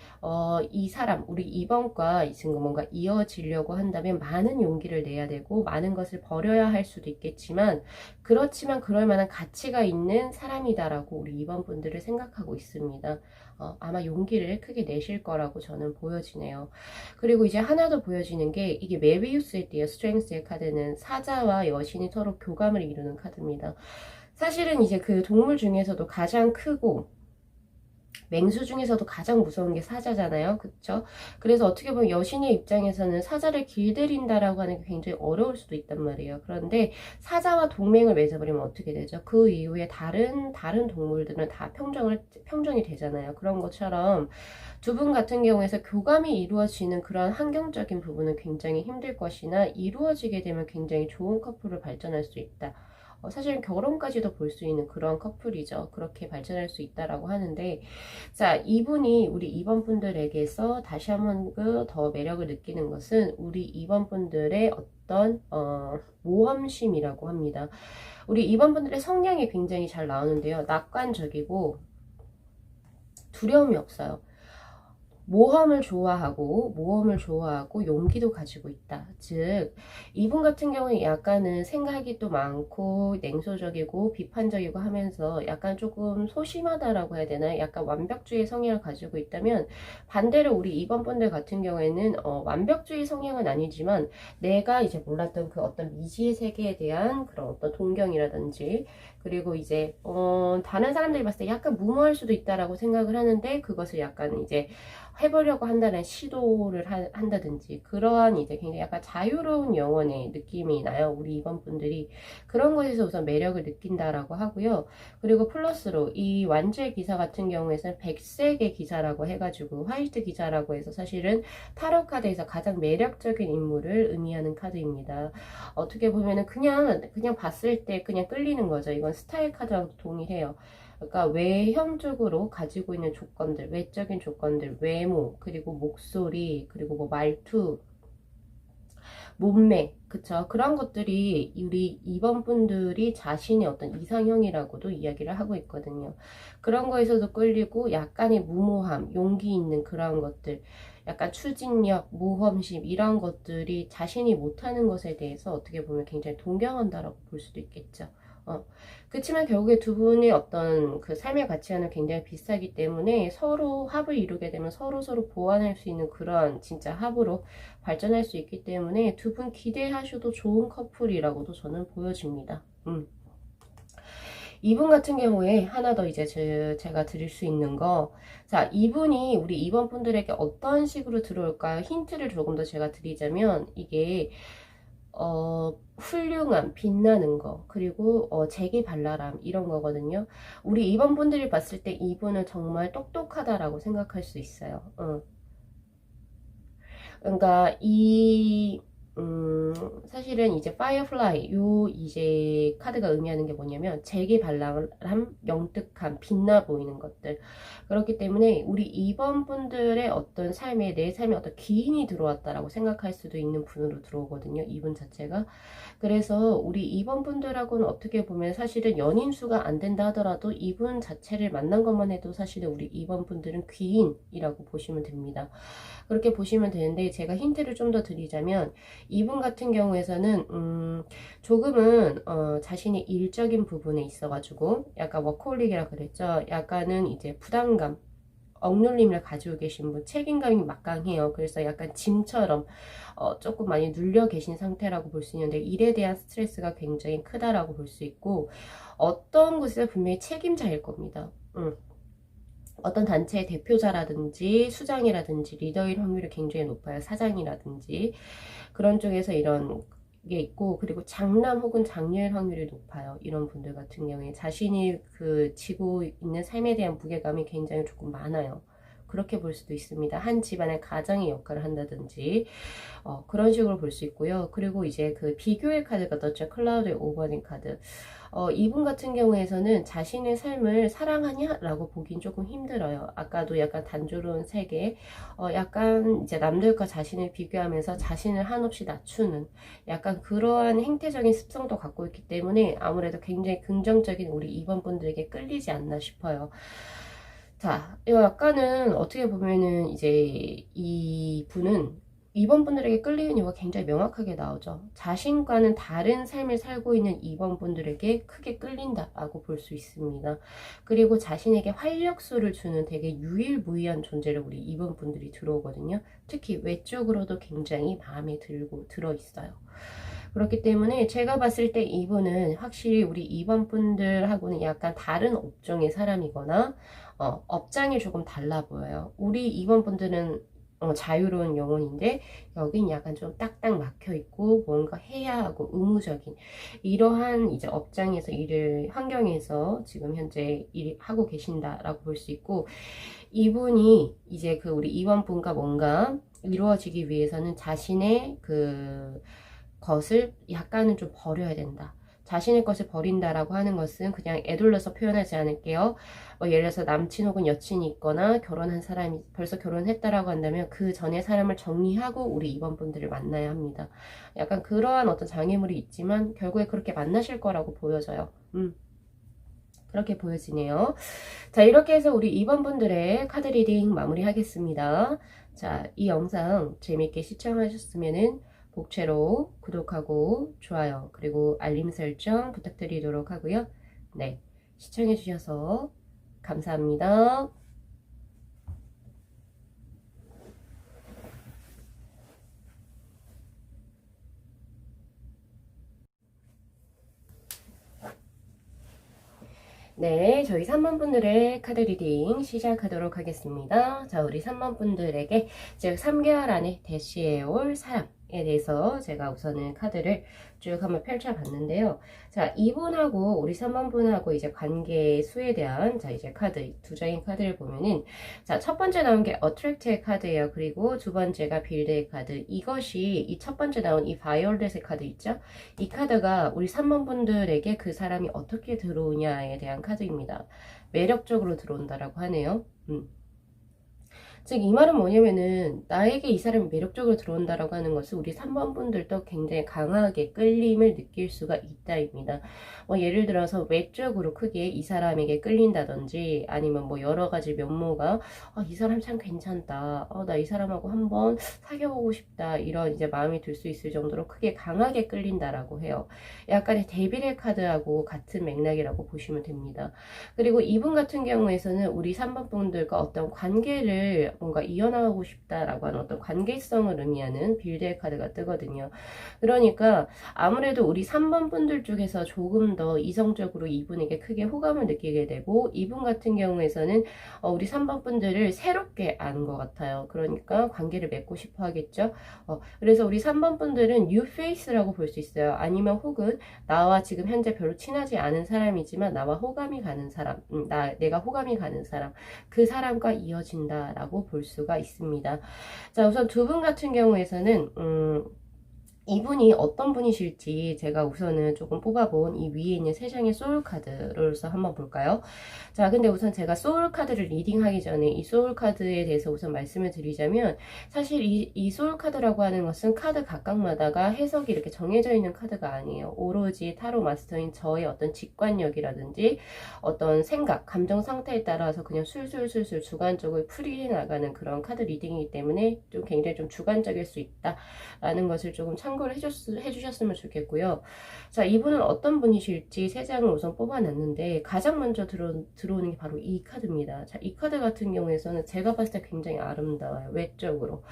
[SPEAKER 1] 이 사람 우리 2번과 지금 뭔가 이어지려고 한다면 많은 용기를 내야 되고 많은 것을 버려야 할 수도 있겠지만 그렇지만 그럴 만한 가치가 있는 사람이다라고 우리 2번 분들을 생각하고 있습니다. 아마 용기를 크게 내실 거라고 저는 보여지네요. 그리고 이제 하나 더 보여지는 게 이게 메비우스의 띠의 스트렝스의 카드는 사자와 여신이 서로 교감을 이루는 카드입니다. 사실은 이제 그 동물 중에서도 가장 크고 맹수 중에서도 가장 무서운 게 사자잖아요. 그쵸? 그래서 어떻게 보면 여신의 입장에서는 사자를 길들인다라고 하는 게 굉장히 어려울 수도 있단 말이에요. 그런데 사자와 동맹을 맺어버리면 어떻게 되죠? 그 이후에 다른 동물들은 다 평정이 되잖아요. 그런 것처럼 두 분 같은 경우에서 교감이 이루어지는 그런 환경적인 부분은 굉장히 힘들 것이나 이루어지게 되면 굉장히 좋은 커플로 발전할 수 있다. 사실은 결혼까지도 볼 수 있는 그런 커플이죠. 그렇게 발전할 수 있다라고 하는데, 자, 이분이 우리 2번 분들에게서 다시 한번 더 매력을 느끼는 것은 우리 2번 분들의 어떤 모험심이라고 합니다. 우리 2번 분들의 성향이 굉장히 잘 나오는데요. 낙관적이고 두려움이 없어요. 모험을 좋아하고 용기도 가지고 있다. 즉 이분 같은 경우에 약간은 생각이 또 많고 냉소적이고 비판적이고 하면서 약간 조금 소심하다라고 해야 되나, 약간 완벽주의 성향을 가지고 있다면, 반대로 우리 2번 분들 같은 경우에는 완벽주의 성향은 아니지만 내가 이제 몰랐던 그 어떤 미지의 세계에 대한 그런 어떤 동경이라든지, 그리고 이제 다른 사람들이 봤을 때 약간 무모할 수도 있다라고 생각을 하는데 그것을 약간 이제 해보려고 한다는 시도를 한다든지, 그러한 이제 굉장히 약간 자유로운 영혼의 느낌이 나요. 우리 2번 분들이 그런 것에서 우선 매력을 느낀다라고 하고요. 그리고 플러스로 이 완주의 기사 같은 경우에는 백색의 기사라고 해가지고 화이트 기사라고 해서 사실은 타로 카드에서 가장 매력적인 인물을 의미하는 카드입니다. 어떻게 보면은 그냥 봤을 때 그냥 끌리는 거죠. 이건 스타일 카드랑 동일해요. 그러니까 외형적으로 가지고 있는 조건들, 외적인 조건들, 외모, 그리고 목소리, 그리고 뭐 말투, 몸매, 그쵸? 그런 것들이 우리 2번 분들이 자신의 어떤 이상형이라고도 이야기를 하고 있거든요. 그런 거에서도 끌리고 약간의 무모함, 용기 있는 그런 것들, 약간 추진력, 모험심, 이런 것들이 자신이 못하는 것에 대해서 어떻게 보면 굉장히 동경한다라고 볼 수도 있겠죠. 그렇지만 결국에 두 분의 어떤 그 삶의 가치관은 굉장히 비슷하기 때문에 서로 합을 이루게 되면 서로 보완할 수 있는 그런 진짜 합으로 발전할 수 있기 때문에 두 분 기대하셔도 좋은 커플이라고도 저는 보여집니다. 이분 같은 경우에 하나 더 이제 제가 드릴 수 있는 거, 자, 이분이 우리 2번 분들에게 어떤 식으로 들어올까요? 힌트를 조금 더 제가 드리자면, 이게 훌륭함, 빛나는 거, 그리고 재기발랄함, 이런 거거든요. 우리 2번 분들이 봤을 때 이분은 정말 똑똑하다라고 생각할 수 있어요. 그러니까 사실은 이제 파이어플라이 요 이제 카드가 의미하는 게 뭐냐면 재기발랄함, 영특함, 빛나 보이는 것들. 그렇기 때문에 우리 2번 분들의 어떤 삶에, 내 삶에 어떤 기인이 들어왔다라고 생각할 수도 있는 분으로 들어오거든요. 이분 자체가. 그래서 우리 2번 분들하고는 어떻게 보면 사실은 연인 수가 안 된다 하더라도 이분 자체를 만난 것만 해도 사실은 우리 2번 분들은 귀인이라고 보시면 됩니다. 그렇게 보시면 되는데, 제가 힌트를 좀 더 드리자면 이분 같은 경우에서는 조금은 자신의 일적인 부분에 있어가지고 약간 워커홀릭이라 그랬죠. 약간은 이제 부담감, 억눌림을 가지고 계신 분, 책임감이 막강해요. 그래서 약간 짐처럼 조금 많이 눌려 계신 상태라고 볼 수 있는데, 일에 대한 스트레스가 굉장히 크다라고 볼 수 있고, 어떤 곳에서 분명히 책임자일 겁니다. 어떤 단체의 대표자라든지 수장이라든지 리더일 확률이 굉장히 높아요. 사장이라든지 그런 쪽에서 이런 게 있고, 그리고 장남 혹은 장녀일 확률이 높아요. 이런 분들 같은 경우에 자신이 그 지고 있는 삶에 대한 무게감이 굉장히 조금 많아요. 그렇게 볼 수도 있습니다. 한 집안의 가장의 역할을 한다든지 그런 식으로 볼 수 있고요. 그리고 이제 그 비교의 카드가 떴죠. 클라우드의 오버닝 카드. 이분 같은 경우에서는 자신의 삶을 사랑하냐라고 보긴 조금 힘들어요. 아까도 약간 단조로운 세계, 약간 이제 남들과 자신을 비교하면서 자신을 한없이 낮추는 약간 그러한 행태적인 습성도 갖고 있기 때문에 아무래도 굉장히 긍정적인 우리 2번 분들에게 끌리지 않나 싶어요. 자, 약간은 어떻게 보면은 이제 이 분은 2번 분들에게 끌리는 이유가 굉장히 명확하게 나오죠. 자신과는 다른 삶을 살고 있는 2번 분들에게 크게 끌린다라고 볼 수 있습니다. 그리고 자신에게 활력소를 주는 되게 유일무이한 존재를 우리 2번 분들이 들어오거든요. 특히 외적으로도 굉장히 마음에 들어 있어요. 그렇기 때문에 제가 봤을 때 이분은 확실히 우리 2번 분들하고는 약간 다른 업종의 사람이거나 업장이 조금 달라 보여요. 우리 2번 분들은 자유로운 영혼인데 여긴 약간 좀 딱딱 막혀 있고 뭔가 해야 하고 의무적인 이러한 이제 업장에서 일을 환경에서 지금 현재 일하고 계신다라고 볼 수 있고, 이분이 이제 그 우리 2번 분과 뭔가 이루어지기 위해서는 자신의 그 것을 약간은 좀 버려야 된다. 자신의 것을 버린다라고 하는 것은 그냥 애둘러서 표현하지 않을게요. 예를 들어서 남친 혹은 여친이 있거나 결혼한 사람이 벌써 결혼했다라고 한다면 그 전에 사람을 정리하고 우리 2번 분들을 만나야 합니다. 약간 그러한 어떤 장애물이 있지만 결국에 그렇게 만나실 거라고 보여져요. 그렇게 보여지네요. 자, 이렇게 해서 우리 2번 분들의 카드 리딩 마무리하겠습니다. 자, 이 영상 재밌게 시청하셨으면은 복채로 구독하고 좋아요 그리고 알림 설정 부탁드리도록 하고요. 네, 시청해 주셔서 감사합니다. 네, 저희 3번 분들의 카드 리딩 시작하도록 하겠습니다. 자, 우리 3번 분들에게 즉 3개월 안에 대시해 올 사람에 대해서 제가 우선은 카드를 쭉 한번 펼쳐봤는데요. 자, 이분하고 우리 3번 분하고 이제 관계 수에 대한 자, 이제 카드 두 장의 카드를 보면은 자, 첫 번째 나온 게 어트랙트의 카드예요. 그리고 두 번째가 빌드의 카드. 이것이 이 첫 번째 나온 이 바이올렛의 카드 있죠? 이 카드가 우리 3번 분들에게 그 사람이 어떻게 들어오냐에 대한 카드입니다. 매력적으로 들어온다라고 하네요. 즉, 이 말은 뭐냐면은, 나에게 이 사람이 매력적으로 들어온다라고 하는 것은 우리 3번 분들도 굉장히 강하게 끌림을 느낄 수가 있다입니다. 예를 들어서 외적으로 크게 이 사람에게 끌린다든지, 아니면 여러 가지 면모가, 이 사람 참 괜찮다. 나 이 사람하고 한번 사귀어보고 싶다. 이런 이제 마음이 들 수 있을 정도로 크게 강하게 끌린다라고 해요. 약간의 데빌의 카드하고 같은 맥락이라고 보시면 됩니다. 그리고 이분 같은 경우에서는 우리 3번 분들과 어떤 관계를 뭔가 이어나가고 싶다라고 하는 어떤 관계성을 의미하는 빌드의 카드가 뜨거든요. 그러니까 아무래도 우리 3번 분들 쪽에서 조금 더 이성적으로 이분에게 크게 호감을 느끼게 되고, 이분 같은 경우에서는 우리 3번 분들을 새롭게 아는 것 같아요. 그러니까 관계를 맺고 싶어 하겠죠. 그래서 우리 3번 분들은 뉴 페이스라고 볼 수 있어요. 아니면 혹은 나와 지금 현재 별로 친하지 않은 사람이지만 나와 호감이 가는 사람, 내가 호감이 가는 사람, 그 사람과 이어진다라고 볼 수가 있습니다. 자, 우선 두 분 같은 경우에서는 이분이 어떤 분이실지 제가 우선은 조금 뽑아본 이 위에 있는 세 장의 소울 카드로서 한번 볼까요? 자, 근데 우선 제가 소울 카드를 리딩하기 전에 이 소울 카드에 대해서 우선 말씀을 드리자면, 사실 이 소울 카드라고 하는 것은 카드 각각마다가 해석이 이렇게 정해져 있는 카드가 아니에요. 오로지 타로 마스터인 저의 어떤 직관력이라든지 어떤 생각, 감정 상태에 따라서 그냥 술술술술 주관적으로 풀이 나가는 그런 카드 리딩이기 때문에 좀 굉장히 좀 주관적일 수 있다라는 것을 조금 참고를 해주셨으면 좋겠고요. 자, 이분은 어떤 분이실지 세 장을 우선 뽑아놨는데 가장 먼저 들어오는 게 바로 이 카드입니다. 자, 이 카드 같은 경우에서는 제가 봤을 때 굉장히 아름다워요. 외적으로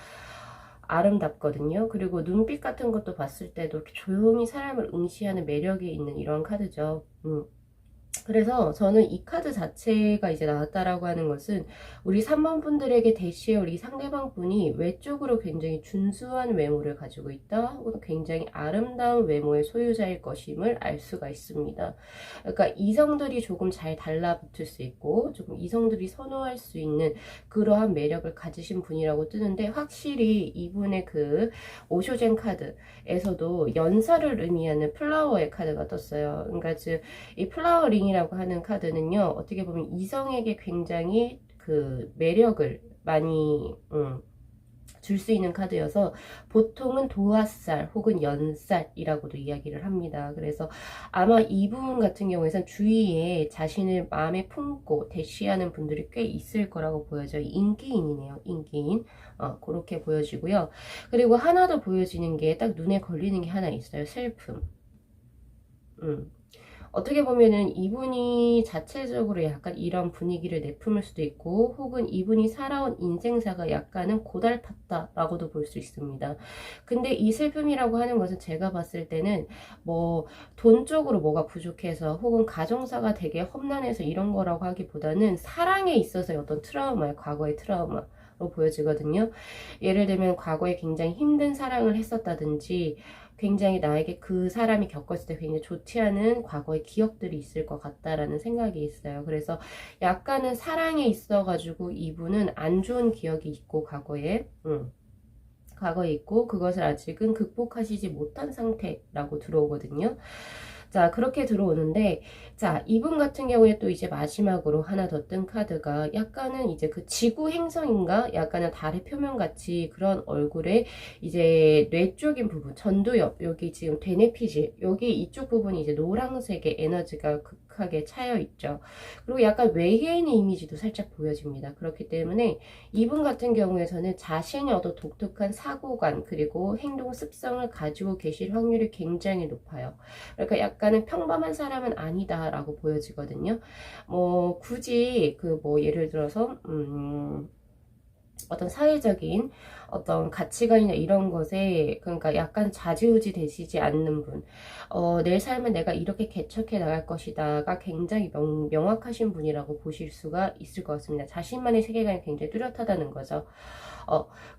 [SPEAKER 1] 아름답거든요. 그리고 눈빛 같은 것도 봤을 때도 이렇게 조용히 사람을 응시하는 매력이 있는 이런 카드죠. 그래서 저는 이 카드 자체가 이제 나왔다라고 하는 것은 우리 3번 분들에게 대시해올 이 상대방 분이 외적으로 굉장히 준수한 외모를 가지고 있다, 혹은 굉장히 아름다운 외모의 소유자일 것임을 알 수가 있습니다. 그러니까 이성들이 조금 잘 달라붙을 수 있고 조금 이성들이 선호할 수 있는 그러한 매력을 가지신 분이라고 뜨는데, 확실히 이분의 그 오쇼젠 카드에서도 연사를 의미하는 플라워의 카드가 떴어요. 그러니까 즉 이 플라워 링이라고 하는 카드는요, 어떻게 보면 이성에게 굉장히 그 매력을 많이 줄 수 있는 카드여서 보통은 도화살 혹은 연살이라고도 이야기를 합니다. 그래서 아마 이분 같은 경우에는 주위에 자신을 마음에 품고 대시하는 분들이 꽤 있을 거라고 보여져요. 인기인이네요. 인기인. 그렇게 보여지고요. 그리고 하나 더 보여지는 게 딱 눈에 걸리는 게 하나 있어요. 슬픔. 어떻게 보면은 이분이 자체적으로 약간 이런 분위기를 내품을 수도 있고, 혹은 이분이 살아온 인생사가 약간은 고달팠다라고도 볼 수 있습니다. 근데 이 슬픔이라고 하는 것은 제가 봤을 때는 뭐 돈적으로 뭐가 부족해서 혹은 가정사가 되게 험난해서 이런 거라고 하기보다는 사랑에 있어서의 어떤 트라우마예요. 과거의 트라우마. 로 보여지거든요. 예를 들면 과거에 굉장히 힘든 사랑을 했었다든지, 굉장히 나에게 그 사람이 겪었을 때 굉장히 좋지 않은 과거의 기억들이 있을 것 같다라는 생각이 있어요. 그래서 약간은 사랑에 있어가지고 이분은 안 좋은 기억이 있고 과거에 있고 그것을 아직은 극복하시지 못한 상태라고 들어오거든요. 자, 그렇게 들어오는데, 자, 이분 같은 경우에 또 이제 마지막으로 하나 더 뜬 카드가 약간은 이제 그 지구 행성인가? 약간은 달의 표면 같이 그런 얼굴에 이제 뇌 쪽인 부분, 전두엽, 여기 지금 대뇌피질, 여기 이쪽 부분이 이제 노란색의 에너지가 극하게 차여 있죠. 그리고 약간 외계인의 이미지도 살짝 보여집니다. 그렇기 때문에 이분 같은 경우에서는 자신의 어떤 독특한 사고관, 그리고 행동 습성을 가지고 계실 확률이 굉장히 높아요. 그러니까 약간은 평범한 사람은 아니다라고 보여지거든요. 뭐 굳이 그 뭐 예를 들어서 어떤 사회적인 어떤 가치관이나 이런 것에 그러니까 약간 좌지우지 되시지 않는 분, 내 삶은 내가 이렇게 개척해 나갈 것이다가 굉장히 명확하신 분이라고 보실 수가 있을 것 같습니다. 자신만의 세계관이 굉장히 뚜렷하다는 거죠.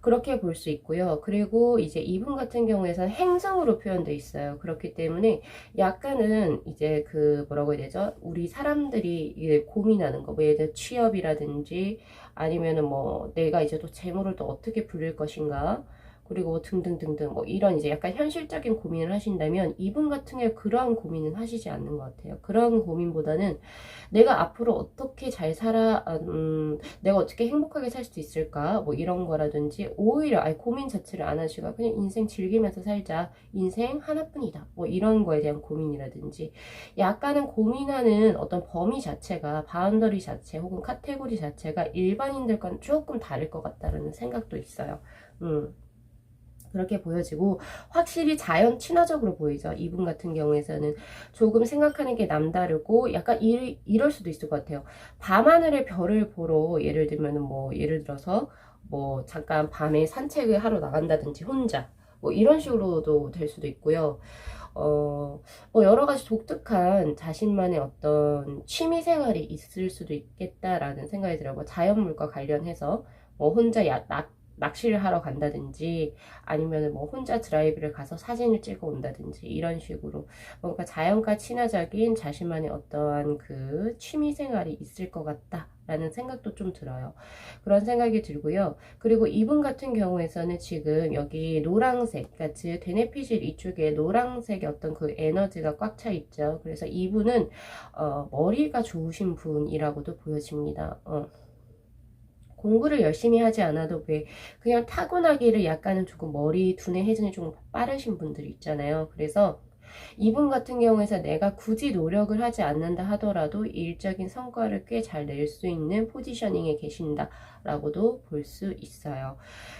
[SPEAKER 1] 그렇게 볼 수 있고요. 그리고 이제 이분 같은 경우에는 행성으로 표현되어 있어요. 그렇기 때문에 약간은 이제 그 뭐라고 해야 되죠? 우리 사람들이 고민하는 거, 뭐 예를 들어 취업이라든지 아니면은 뭐 내가 이제 또 재물을 또 어떻게 불릴 것인가, 그리고 등등등등 뭐 이런 이제 약간 현실적인 고민을 하신다면 이분 같은 경우 그러한 고민은 하시지 않는 것 같아요. 그런 고민보다는 내가 앞으로 어떻게 잘 내가 어떻게 행복하게 살 수 있을까 뭐 이런 거라든지, 오히려 아예 고민 자체를 안 하시고 그냥 인생 즐기면서 살자, 인생 하나뿐이다 뭐 이런 거에 대한 고민이라든지, 약간은 고민하는 어떤 범위 자체가, 바운더리 자체 혹은 카테고리 자체가 일반인들과는 조금 다를 것 같다는 생각도 있어요. 그렇게 보여지고 확실히 자연 친화적으로 보이죠. 이분 같은 경우에서는 조금 생각하는 게 남다르고 약간 이럴 수도 있을 것 같아요. 밤하늘의 별을 보러 예를 들면 뭐 예를 들어서 뭐 잠깐 밤에 산책을 하러 나간다든지 혼자 뭐 이런 식으로도 될 수도 있고요. 뭐 여러 가지 독특한 자신만의 어떤 취미 생활이 있을 수도 있겠다라는 생각이 들어요. 뭐 자연물과 관련해서 뭐 혼자 낚시를 하러 간다든지, 아니면 뭐 혼자 드라이브를 가서 사진을 찍어 온다든지, 이런 식으로 뭔가 자연과 친화적인 자신만의 어떠한 그 취미 생활이 있을 것 같다라는 생각도 좀 들어요. 그런 생각이 들고요. 그리고 이분 같은 경우에서는 지금 여기 노란색, 그러니까 즉 대뇌피질 이쪽에 노란색의 어떤 그 에너지가 꽉 차 있죠. 그래서 이분은 머리가 좋으신 분이라고도 보여집니다. 공부를 열심히 하지 않아도 왜 그냥 타고나기를 약간은 조금 머리 두뇌 회전이 조금 빠르신 분들이 있잖아요. 그래서 이분 같은 경우에서 내가 굳이 노력을 하지 않는다 하더라도 일적인 성과를 꽤 잘 낼 수 있는 포지셔닝에 계신다라고도 볼 수 있어요.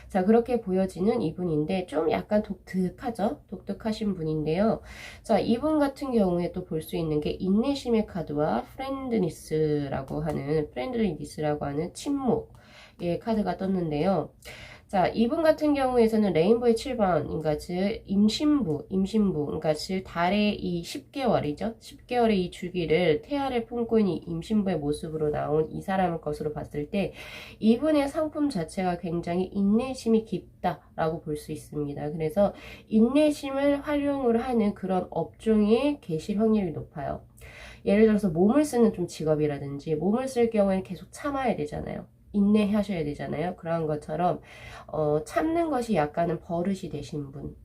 [SPEAKER 1] 자, 그렇게 보여지는 이분인데 좀 약간 독특하죠? 독특하신 분인데요. 자, 이분 같은 경우에 또 볼 수 있는 게 인내심의 카드와 프렌들리니스라고 하는 침묵 의 카드가 떴는데요. 자, 이분 같은 경우에서는 레인보의 7번, 그러니까 즉 임신부, 그러니까 즉 달의 이 10개월이죠. 10개월의 이 주기를 태아를 품고 있는 임신부의 모습으로 나온 이 사람의 것으로 봤을 때 이분의 상품 자체가 굉장히 인내심이 깊다라고 볼 수 있습니다. 그래서 인내심을 활용을 하는 그런 업종에 계실 확률이 높아요. 예를 들어서 몸을 쓰는 좀 직업이라든지, 몸을 쓸 경우에는 계속 참아야 되잖아요. 인내하셔야 되잖아요. 그런 것처럼 참는 것이 약간은 버릇이 되신 분.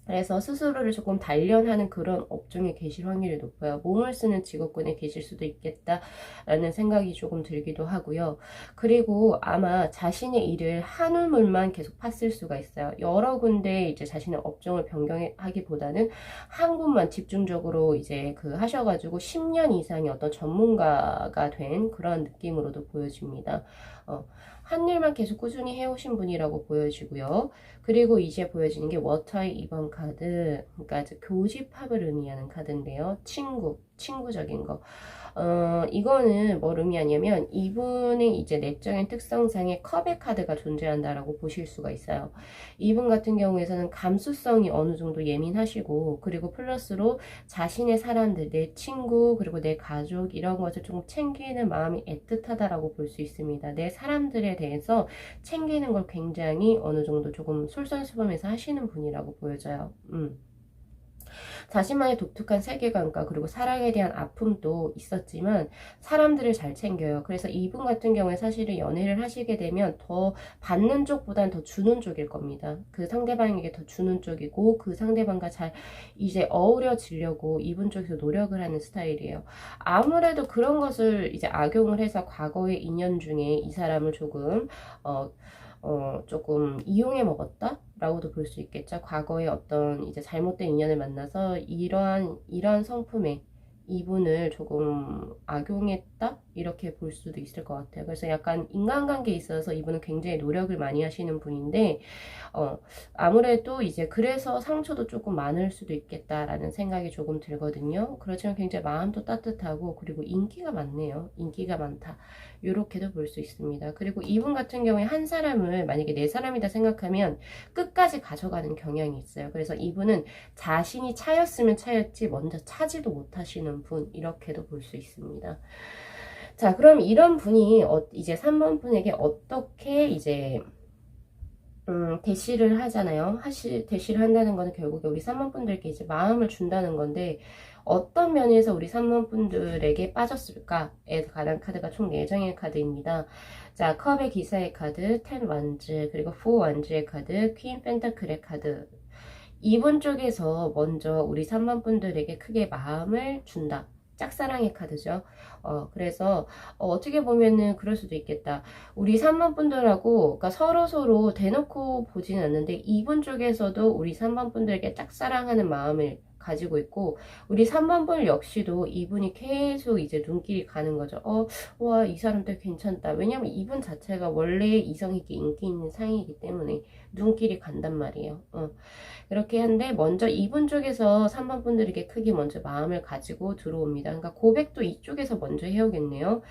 [SPEAKER 1] 그래서 스스로를 조금 단련하는 그런 업종에 계실 확률이 높아요. 몸을 쓰는 직업군에 계실 수도 있겠다라는 생각이 조금 들기도 하고요. 그리고 아마 자신의 일을 한 우물만 계속 팠을 수가 있어요. 여러 군데 이제 자신의 업종을 변경하기보다는 한 곳만 집중적으로 이제 하셔가지고 10년 이상의 어떤 전문가가 된 그런 느낌으로도 보여집니다. 한 일만 계속 꾸준히 해오신 분이라고 보여지고요. 그리고 이제 보여지는 게 워터의 2번 카드, 그러니까 이제 교집합을 의미하는 카드인데요. 친구적인 거. 이거는 뭘 의미하냐면 이분의 이제 내적인 특성상의 컵의 카드가 존재한다라고 보실 수가 있어요. 이분 같은 경우에서는 감수성이 어느 정도 예민하시고, 그리고 플러스로 자신의 사람들, 내 친구, 그리고 내 가족 이런 것을 조금 챙기는 마음이 애틋하다라고 볼 수 있습니다. 내 사람들에 대해서 챙기는 걸 굉장히 어느 정도 조금 솔선수범해서 하시는 분이라고 보여져요. 자신만의 독특한 세계관과 그리고 사랑에 대한 아픔도 있었지만 사람들을 잘 챙겨요. 그래서 이분 같은 경우에 사실은 연애를 하시게 되면 더 받는 쪽보단 더 주는 쪽일 겁니다. 그 상대방에게 더 주는 쪽이고, 그 상대방과 잘 이제 어우러지려고 이분 쪽에서 노력을 하는 스타일이에요. 아무래도 그런 것을 이제 악용을 해서 과거의 인연 중에 이 사람을 조금 조금 이용해 먹었다? 라고도 볼 수 있겠죠. 과거에 어떤 이제 잘못된 인연을 만나서 이러한 성품에 이분을 조금 악용했다? 이렇게 볼 수도 있을 것 같아요. 그래서 약간 인간관계에 있어서 이분은 굉장히 노력을 많이 하시는 분인데, 아무래도 이제 그래서 상처도 조금 많을 수도 있겠다라는 생각이 조금 들거든요. 그렇지만 굉장히 마음도 따뜻하고, 그리고 인기가 많네요. 인기가 많다. 이렇게도 볼 수 있습니다. 그리고 이분 같은 경우에 한 사람을 만약에 내 사람이다 생각하면 끝까지 가져가는 경향이 있어요. 그래서 이분은 자신이 차였으면 차였지 먼저 차지도 못하시는 분, 이렇게도 볼 수 있습니다. 자, 그럼 이런 분이 이제 3번 분에게 어떻게 이제 대시를 하잖아요. 대시를 한다는 거는 결국에 우리 3번 분들께 이제 마음을 준다는 건데, 어떤 면에서 우리 3번 분들에게 빠졌을까에 관한 카드가 총 4장의 카드입니다. 자, 컵의 기사의 카드, 10 완즈, 그리고 4 완즈의 카드, 퀸 펜타클의 카드. 이분 쪽에서 먼저 우리 3번 분들에게 크게 마음을 준다. 짝사랑의 카드죠. 그래서 어떻게 보면은 그럴 수도 있겠다. 우리 3번 분들하고 그러니까 서로 대놓고 보지는 않는데 이분 쪽에서도 우리 3번 분들에게 짝사랑하는 마음을 가지고 있고, 우리 3번 분 역시도 이분이 계속 이제 눈길이 가는 거죠. 와, 이 사람들 괜찮다. 왜냐면 이분 자체가 원래 이성에게 인기 있는 상이기 때문에 눈길이 간단 말이에요. 그렇게 한데 먼저 이분 쪽에서 3번 분들에게 크게 먼저 마음을 가지고 들어옵니다. 그러니까 고백도 이쪽에서 먼저 해오겠네요.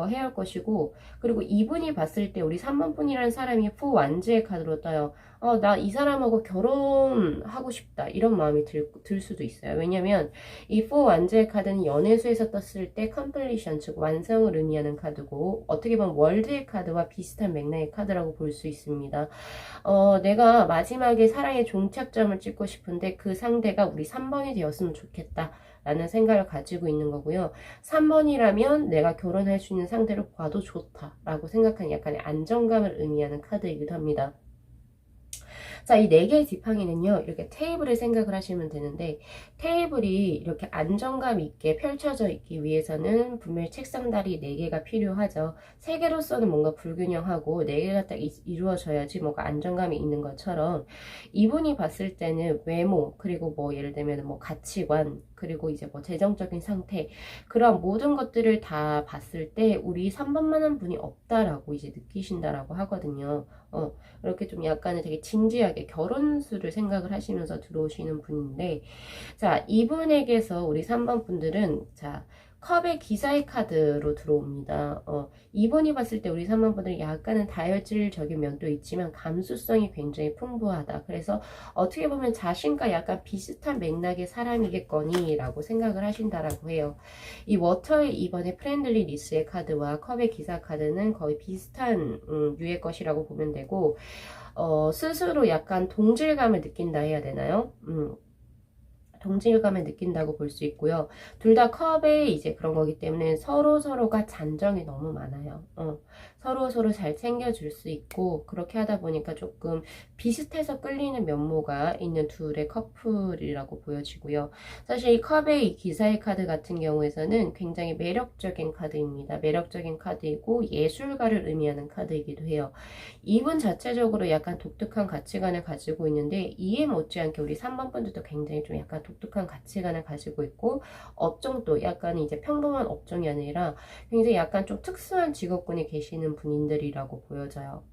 [SPEAKER 1] 해올 것이고, 그리고 이분이 봤을 때 우리 3번 분이라는 사람이 4 완즈의 카드로 떠요. 나 이 사람하고 결혼하고 싶다. 이런 마음이 들 수도 있어요. 왜냐면 이 4 완즈의 카드는 연애수에서 떴을 때 컴플리션, 즉 완성을 의미하는 카드고, 어떻게 보면 월드의 카드와 비슷한 맥락의 카드라고 볼 수 있습니다. 내가 마지막에 사랑의 종착점을 찍고 싶은데 그 상대가 우리 3번이 되었으면 좋겠다 라는 생각을 가지고 있는 거고요. 3번이라면 내가 결혼할 수 있는 상대를 봐도 좋다 라고 생각하는 약간의 안정감을 의미하는 카드이기도 합니다. 자, 이 4개의 지팡이는요, 이렇게 테이블을 생각을 하시면 되는데, 테이블이 이렇게 안정감 있게 펼쳐져 있기 위해서는 분명히 책상다리 4개가 필요하죠. 3개로서는 뭔가 불균형하고 4개가 딱 이루어져야지 뭔가 안정감이 있는 것처럼, 이분이 봤을 때는 외모, 그리고 뭐 예를 들면 뭐 가치관, 그리고 이제 뭐 재정적인 상태, 그런 모든 것들을 다 봤을 때 우리 3번만한 분이 없다라고 이제 느끼신다라고 하거든요. 이렇게 좀 약간은 되게 진지하게 결혼수를 생각을 하시면서 들어오시는 분인데, 자, 이분에게서 우리 3번 분들은, 자, 컵의 기사의 카드로 들어옵니다. 이분이 봤을 때 우리 3번 분들은 약간은 다혈질적인 면도 있지만 감수성이 굉장히 풍부하다. 그래서 어떻게 보면 자신과 약간 비슷한 맥락의 사람이겠거니 라고 생각을 하신다라고 해요. 이 워터의 이번에 프렌들리 리스의 카드와 컵의 기사 카드는 거의 비슷한 류의 것이라고 보면 되고, 스스로 약간 동질감을 느낀다 해야 되나요? 동질감을 느낀다고 볼 수 있고요. 둘 다 컵의 이제 그런 거기 때문에 서로가 잔정이 너무 많아요. 서로 잘 챙겨줄 수 있고, 그렇게 하다 보니까 조금 비슷해서 끌리는 면모가 있는 둘의 커플이라고 보여지고요. 사실 이 컵의 이 기사의 카드 같은 경우에서는 굉장히 매력적인 카드입니다. 매력적인 카드이고 예술가를 의미하는 카드이기도 해요. 이분 자체적으로 약간 독특한 가치관을 가지고 있는데, 이에 못지않게 우리 3번 분들도 굉장히 좀 약간 독특한 가치관을 가지고 있고, 업종도 약간 이제 평범한 업종이 아니라 굉장히 약간 좀 특수한 직업군에 계시는 분들이라고 보여져요.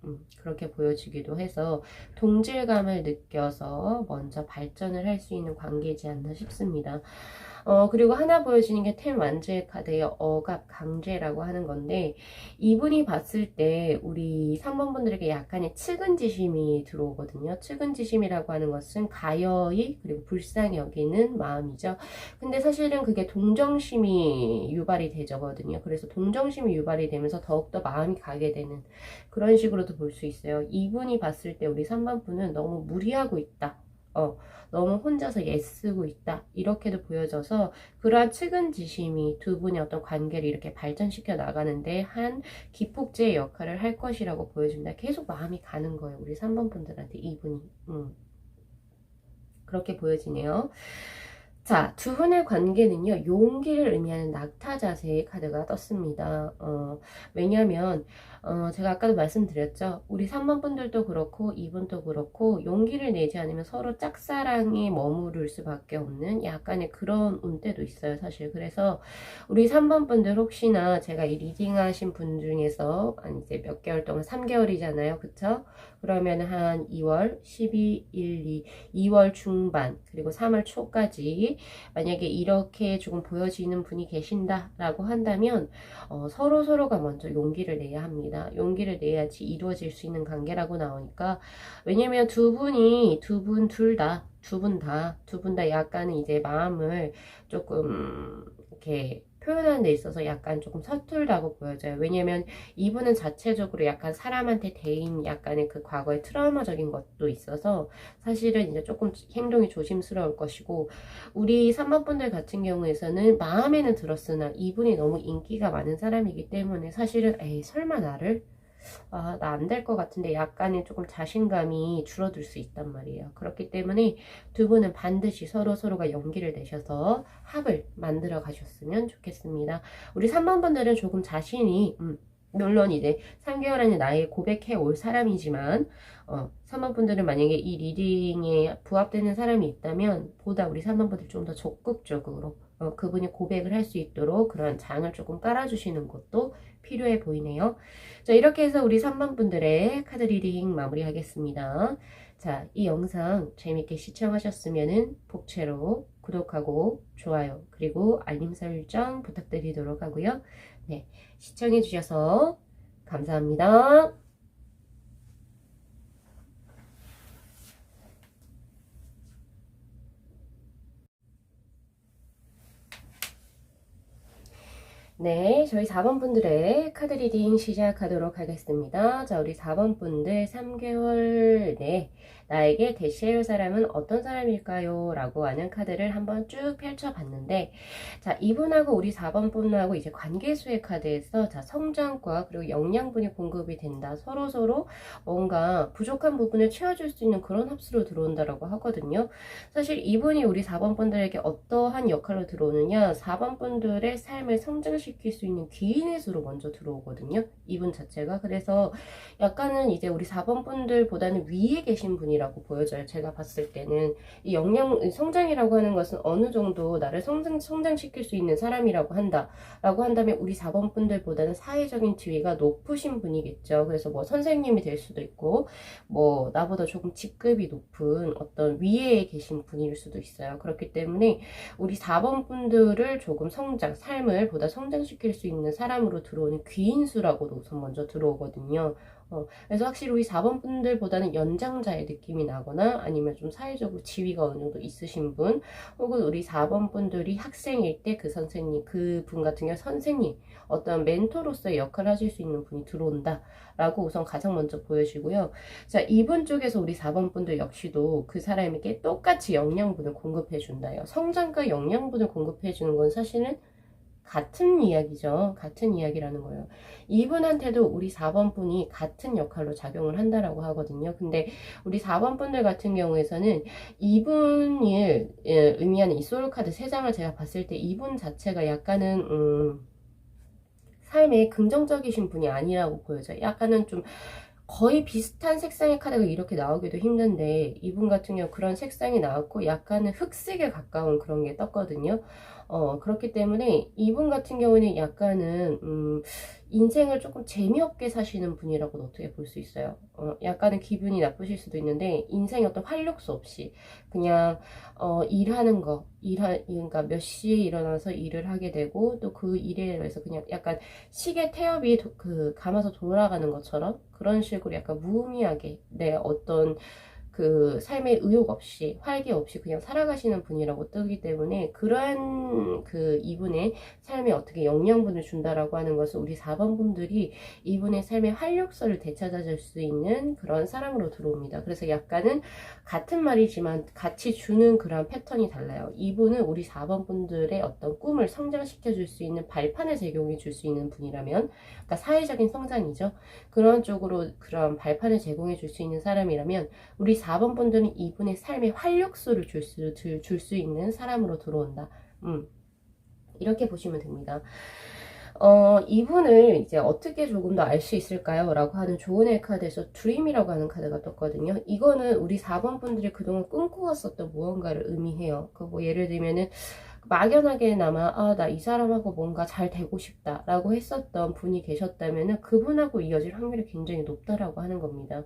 [SPEAKER 1] 그렇게 보여지기도 해서 동질감을 느껴서 먼저 발전을 할 수 있는 관계이지 않나 싶습니다. 그리고 하나 보여지는 게 템 완즈의 카드예요. 억압, 강제라고 하는 건데, 이분이 봤을 때 우리 3번 분들에게 약간의 측은지심이 들어오거든요. 측은지심이라고 하는 것은 가여이 그리고 불쌍히 여기는 마음이죠. 근데 사실은 그게 동정심이 유발이 되거든요. 그래서 동정심이 유발이 되면서 더욱더 마음이 가게 되는 그런 식으로도 볼 수 있어요. 이분이 봤을 때 우리 3번 분은 너무 무리하고 있다. 너무 혼자서 애쓰고 있다. 이렇게도 보여져서 그러한 측은지심이 두 분의 어떤 관계를 이렇게 발전시켜 나가는데 한 기폭제의 역할을 할 것이라고 보여집니다. 계속 마음이 가는 거예요. 우리 3번 분들한테 이분이. 그렇게 보여지네요. 자, 두 분의 관계는요, 용기를 의미하는 낙타 자세의 카드가 떴습니다. 왜냐면, 제가 아까도 말씀드렸죠. 우리 3번 분들도 그렇고, 2분도 그렇고, 용기를 내지 않으면 서로 짝사랑에 머무를 수밖에 없는 약간의 그런 운때도 있어요, 사실. 그래서, 우리 3번 분들 혹시나 제가 이 리딩 하신 분 중에서, 한 이제 몇 개월 동안 3개월이잖아요. 그쵸? 그러면 한 2월, 12, 1, 2월 중반, 그리고 3월 초까지 만약에 이렇게 조금 보여지는 분이 계신다라고 한다면 서로가 먼저 용기를 내야 합니다. 용기를 내야지 이루어질 수 있는 관계라고 나오니까 왜냐면 두 분 다 약간은 이제 마음을 조금 이렇게 표현하는 데 있어서 약간 조금 서툴다고 보여져요. 왜냐면 이분은 자체적으로 약간 사람한테 대인 약간의 그 과거의 트라우마적인 것도 있어서 사실은 이제 조금 행동이 조심스러울 것이고 우리 3번 분들 같은 경우에서는 마음에는 들었으나 이분이 너무 인기가 많은 사람이기 때문에 사실은 에이 설마 나를? 나 안 될 것 같은데 약간의 조금 자신감이 줄어들 수 있단 말이에요. 그렇기 때문에 두 분은 반드시 서로가 용기를 내셔서 합을 만들어 가셨으면 좋겠습니다. 우리 3번 분들은 조금 자신이 물론 이제 3개월 안에 나에게 고백해 올 사람이지만 3번 분들은 만약에 이 리딩에 부합되는 사람이 있다면 보다 우리 3번 분들 좀 더 적극적으로 그분이 고백을 할 수 있도록 그런 장을 조금 깔아주시는 것도 필요해 보이네요. 자, 이렇게 해서 우리 3번 분들의 카드 리딩 마무리하겠습니다. 자, 이 영상 재밌게 시청하셨으면 복채로 구독하고 좋아요 그리고 알림 설정 부탁드리도록 하고요. 네, 시청해주셔서 감사합니다. 네, 저희 4번 분들의 카드 리딩 시작하도록 하겠습니다. 자, 우리 4번 분들 3개월 내 나에게 대시해올 사람은 어떤 사람일까요? 라고 하는 카드를 한번 쭉 펼쳐봤는데, 자, 이분하고 우리 4번 분하고 이제 관계수의 카드에서 자, 성장과 그리고 영양분이 공급이 된다. 서로 뭔가 부족한 부분을 채워줄 수 있는 그런 흡수로 들어온다라고 하거든요. 사실 이분이 우리 4번 분들에게 어떠한 역할로 들어오느냐, 4번 분들의 삶을 성장시킬 수 있는 귀인의 수로 먼저 들어오거든요. 이분 자체가. 그래서 약간은 이제 우리 4번 분들보다는 위에 계신 분이라고 보여져요. 제가 봤을 때는 이 성장이라고 하는 것은 어느 정도 나를 성장시킬 수 있는 사람이라고 한다라고 한다면 우리 4번 분들보다는 사회적인 지위가 높으신 분이겠죠. 그래서 뭐 선생님이 될 수도 있고 뭐 나보다 조금 직급이 높은 어떤 위에 계신 분일 수도 있어요. 그렇기 때문에 우리 4번 분들을 조금 삶을 보다 성장 성장시킬 수 있는 사람으로 들어오는 귀인수라고도 우선 먼저 들어오거든요. 그래서 확실히 우리 4번 분들보다는 연장자의 느낌이 나거나 아니면 좀 사회적으로 지위가 어느 정도 있으신 분, 혹은 우리 4번 분들이 학생일 때 그 선생님, 그 분 같은 경우 선생님, 어떤 멘토로서의 역할을 하실 수 있는 분이 들어온다 라고 우선 가장 먼저 보여지고요. 자, 이분 쪽에서 우리 4번 분들 역시도 그 사람에게 똑같이 영양분을 공급해 준다요. 성장과 영양분을 공급해 주는 건 사실은 같은 이야기죠. 같은 이야기라는 거예요. 이분한테도 우리 4번 분이 같은 역할로 작용을 한다라고 하거든요. 근데 우리 4번 분들 같은 경우에서는 이분이 의미하는 이 소울카드 3장을 제가 봤을 때 이분 자체가 약간은 삶에 긍정적이신 분이 아니라고 보여져요. 약간은 좀 거의 비슷한 색상의 카드가 이렇게 나오기도 힘든데 이분 같은 경우 그런 색상이 나왔고 약간은 흑색에 가까운 그런 게 떴거든요. 그렇기 때문에 이분 같은 경우는 약간은 인생을 조금 재미없게 사시는 분이라고도 어떻게 볼 수 있어요. 약간은 기분이 나쁘실 수도 있는데 인생에 어떤 활력소 없이 그냥 일하는 거, 그러니까 몇 시에 일어나서 일을 하게 되고 또 그 일에 대해서 그냥 약간 시계 태엽이 감아서 돌아가는 것처럼 그런 식으로 약간 무의미하게 내 어떤 그 삶의 의욕 없이 활기 없이 그냥 살아가시는 분이라고 뜨기 때문에 그러한 그 이분의 삶에 어떻게 영양분을 준다라고 하는 것은 우리 4번 분들이 이분의 삶의 활력소를 되찾아줄 수 있는 그런 사람으로 들어옵니다. 그래서 약간은 같은 말이지만 같이 주는 그런 패턴이 달라요. 이분은 우리 4번 분들의 어떤 꿈을 성장시켜 줄 수 있는 발판을 제공해 줄 수 있는 분이라면, 그러니까 사회적인 성장이죠. 그런 쪽으로 그런 발판을 제공해 줄 수 있는 사람이라면 우리 4번 분들은 이분의 삶의 활력소를 줄 수 있는 사람으로 들어온다. 이렇게 보시면 됩니다. 이분을 이제 어떻게 조금 더 알 수 있을까요? 라고 하는 조은의 카드에서 드림이라고 하는 카드가 떴거든요. 이거는 우리 4번 분들이 그동안 꿈꿔왔었던 무언가를 의미해요. 뭐 예를 들면은 막연하게나마 나 이 사람하고 뭔가 잘 되고 싶다 라고 했었던 분이 계셨다면은 그분하고 이어질 확률이 굉장히 높다라고 하는 겁니다.